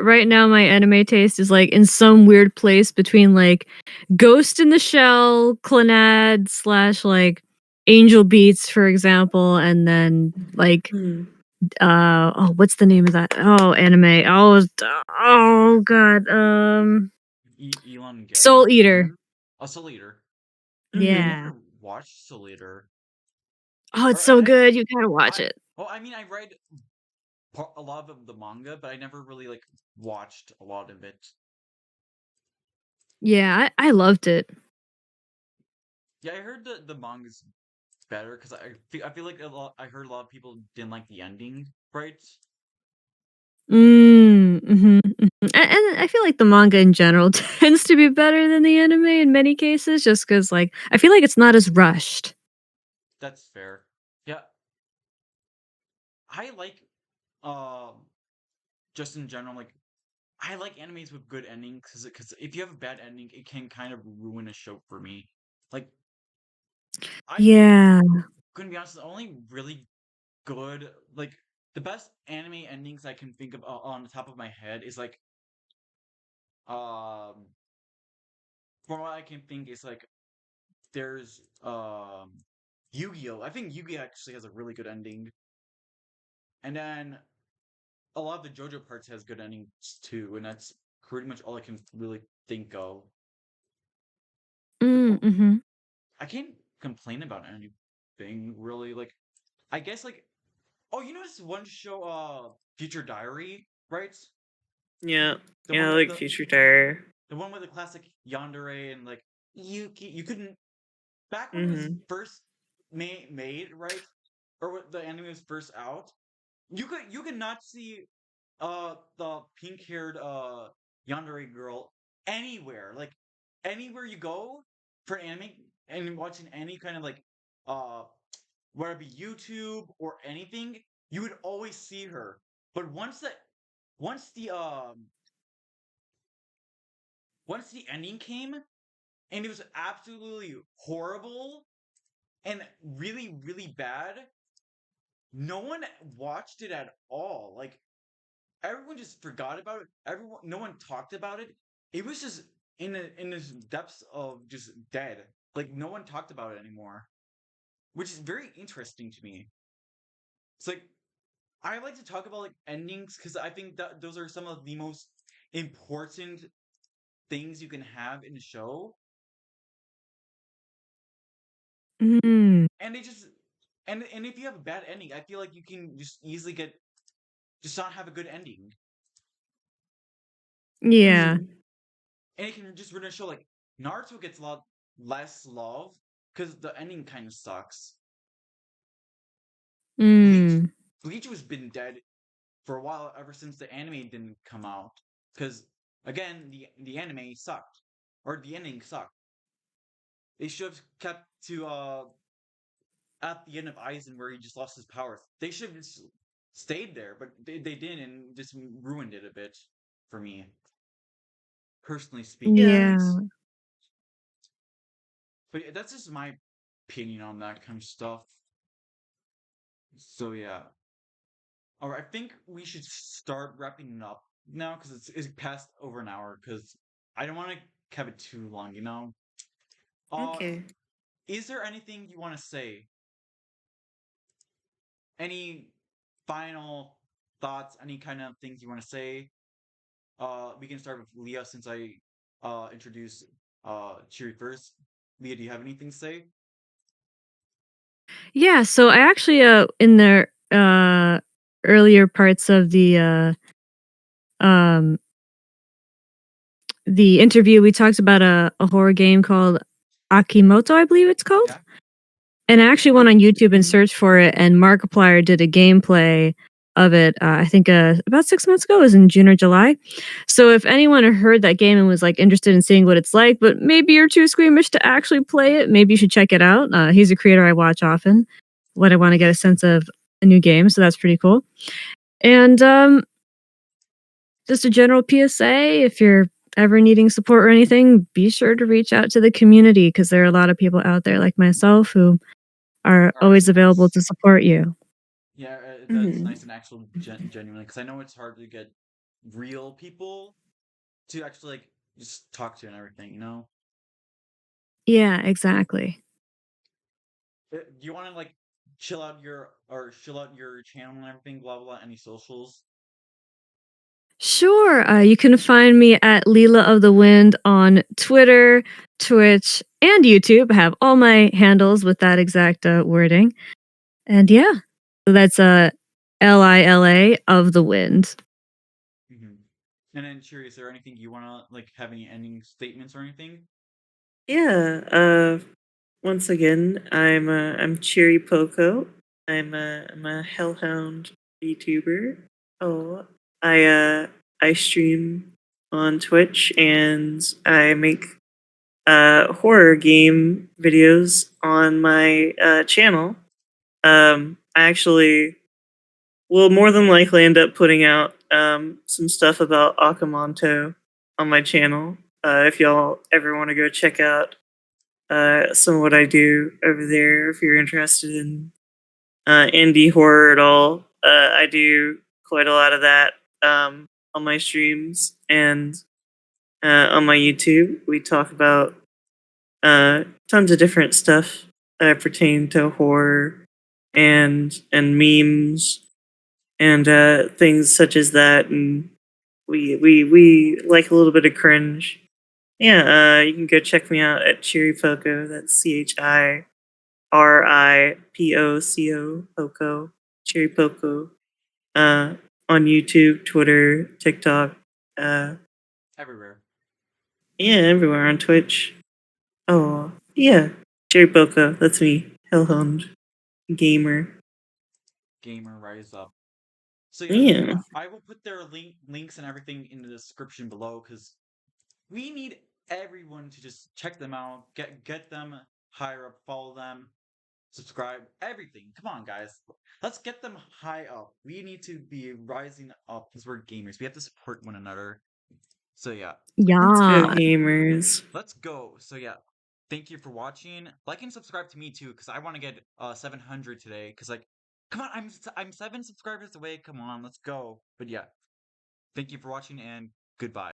Right now my anime taste is like in some weird place between like Ghost in the Shell, Clannad slash like Angel Beats, for example, and then like Hmm. oh, what's the name of that? Oh, anime. Oh god. Elon Soul Eater. Gamer? Oh, Soul Eater. I Mhm. Yeah. never watched Soul Eater. Oh, it's Or so good. You gotta watch it. well, I mean, I read a lot of the manga, but I never really like watched a lot of it. Yeah, I loved it. Yeah, I heard the manga's better because I feel like I heard a lot of people didn't like the ending, right? And I feel like the manga in general tends to be better than the anime in many cases, just because like I feel like it's not as rushed. That's fair. Yeah, I like um just in general like I like animes with good endings because if you have a bad ending, it can kind of ruin a show for me. Like Yeah. Gonna be honest, the only really good, like, the best anime endings I can think of on the top of my head is like, um, from what I can think is like, there's Yu-Gi-Oh! I think Yu-Gi-Oh! Actually has a really good ending, and then a lot of the JoJo parts has good endings too, and that's pretty much all I can really think of. Mm-hmm. I can't complain about anything really. Like, I guess like, oh, you know this one show, Future Diary, right? Yeah. The Yeah, one I with like Future Diary. the one with the classic yandere and like Yuki. You couldn't back when it was Mm-hmm. first made, right? Or when the anime was first out. You could not see the pink haired yandere girl anywhere. Like anywhere you go for anime and watching any kind of like uh whether it be YouTube or anything, you would always see her. But once the um once the ending came and it was absolutely horrible and really, really bad, no one watched it at all. Like everyone just forgot about it. No one talked about it. It was just in this depths of just dead. Like no one talked about it anymore, which is very interesting to me. It's like I like to talk about like endings because I think that those are some of the most important things you can have in a show, Mm. and they just and if you have a bad ending, I feel like you can just easily just not have a good ending, Yeah. Mm-hmm. and it can just ruin a show. Like Naruto gets a lot less love because the ending kind of sucks. Bleach Mm. Bleach has been dead for a while ever since the anime didn't come out because again the anime sucked or the ending sucked. They should have kept to at the end of Aizen where he just lost his powers. They should have just stayed there, but they didn't and just ruined it a bit for me, personally speaking, at Yeah. least. Yeah. But yeah, that's just my opinion on that kind of stuff. So yeah. All right, I think we should start wrapping it up now because it's past over an hour. Because I don't want to have it too long, you know. Uh, Okay. is there anything you want to say? Any final thoughts? Any kind of things you want to say? We can start with Leah since I introduced Chiri first. Leah, do you have anything to say? Yeah, so I actually in the earlier parts of um the interview we talked about a horror game called Akimoto, I believe it's called. Yeah. And I actually went on YouTube and Mhm. searched for it, and Markiplier did a gameplay of it. I think about 6 months ago. It was in June or July. So if anyone heard that game and was like interested in seeing what it's like, but maybe you're too squeamish to actually play it, maybe you should check it out. He's a creator I watch often when I want to get a sense of a new game. So that's pretty cool. And just a general PSA: if you're ever needing support or anything, be sure to reach out to the community because there are a lot of people out there like myself who are All right, always so available nice. to support you. Yeah, that's Mm-hmm. nice and actual genuinely because I know it's hard to get real people to actually like just talk to and everything, you know? Yeah, exactly. Do you want to like chill out your channel and everything, blah blah, blah, any socials? Sure. You can find me at LilaOfTheWind on Twitter, Twitch, and YouTube. I have all my handles with that exact wording. And yeah, so that's Lila of the wind. Hmm. And then, Shuri, is there anything you want to like have any ending statements or anything? Yeah. Once again, I'm ChiriPoco. I'm a hellhound VTuber. Oh, I stream on Twitch and I make horror game videos on my channel. I actually will more than likely end up putting out some stuff about Akamanto on my channel. If y'all ever want to go check out some of what I do over there. If you're interested in indie horror at all, I do quite a lot of that on my streams and on my YouTube. We talk about tons of different stuff pertaining to horror and memes and things such as that. And we like a little bit of cringe. Yeah, you can go check me out at ChiriPoco. That's ChiriPoco, Poco, ChiriPoco. On YouTube, Twitter, TikTok, Everywhere. yeah, everywhere on Twitch. Oh, yeah, ChiriPoco. That's me, Hellhound gamer. Gamer rise up. So yeah, Yeah. I will put their links and everything in the description below because we need everyone to just check them out, get them higher up, follow them, subscribe, everything. Come on, guys. Let's get them high up. We need to be rising up because we're gamers. We have to support one another. So yeah, Let's go, Yeah. gamers. let's go. So yeah, thank you for watching. Like and subscribe to me too because I want to get 700 today. Because like, come on, I'm 7 subscribers away. Come on, let's go. But yeah, thank you for watching and goodbye.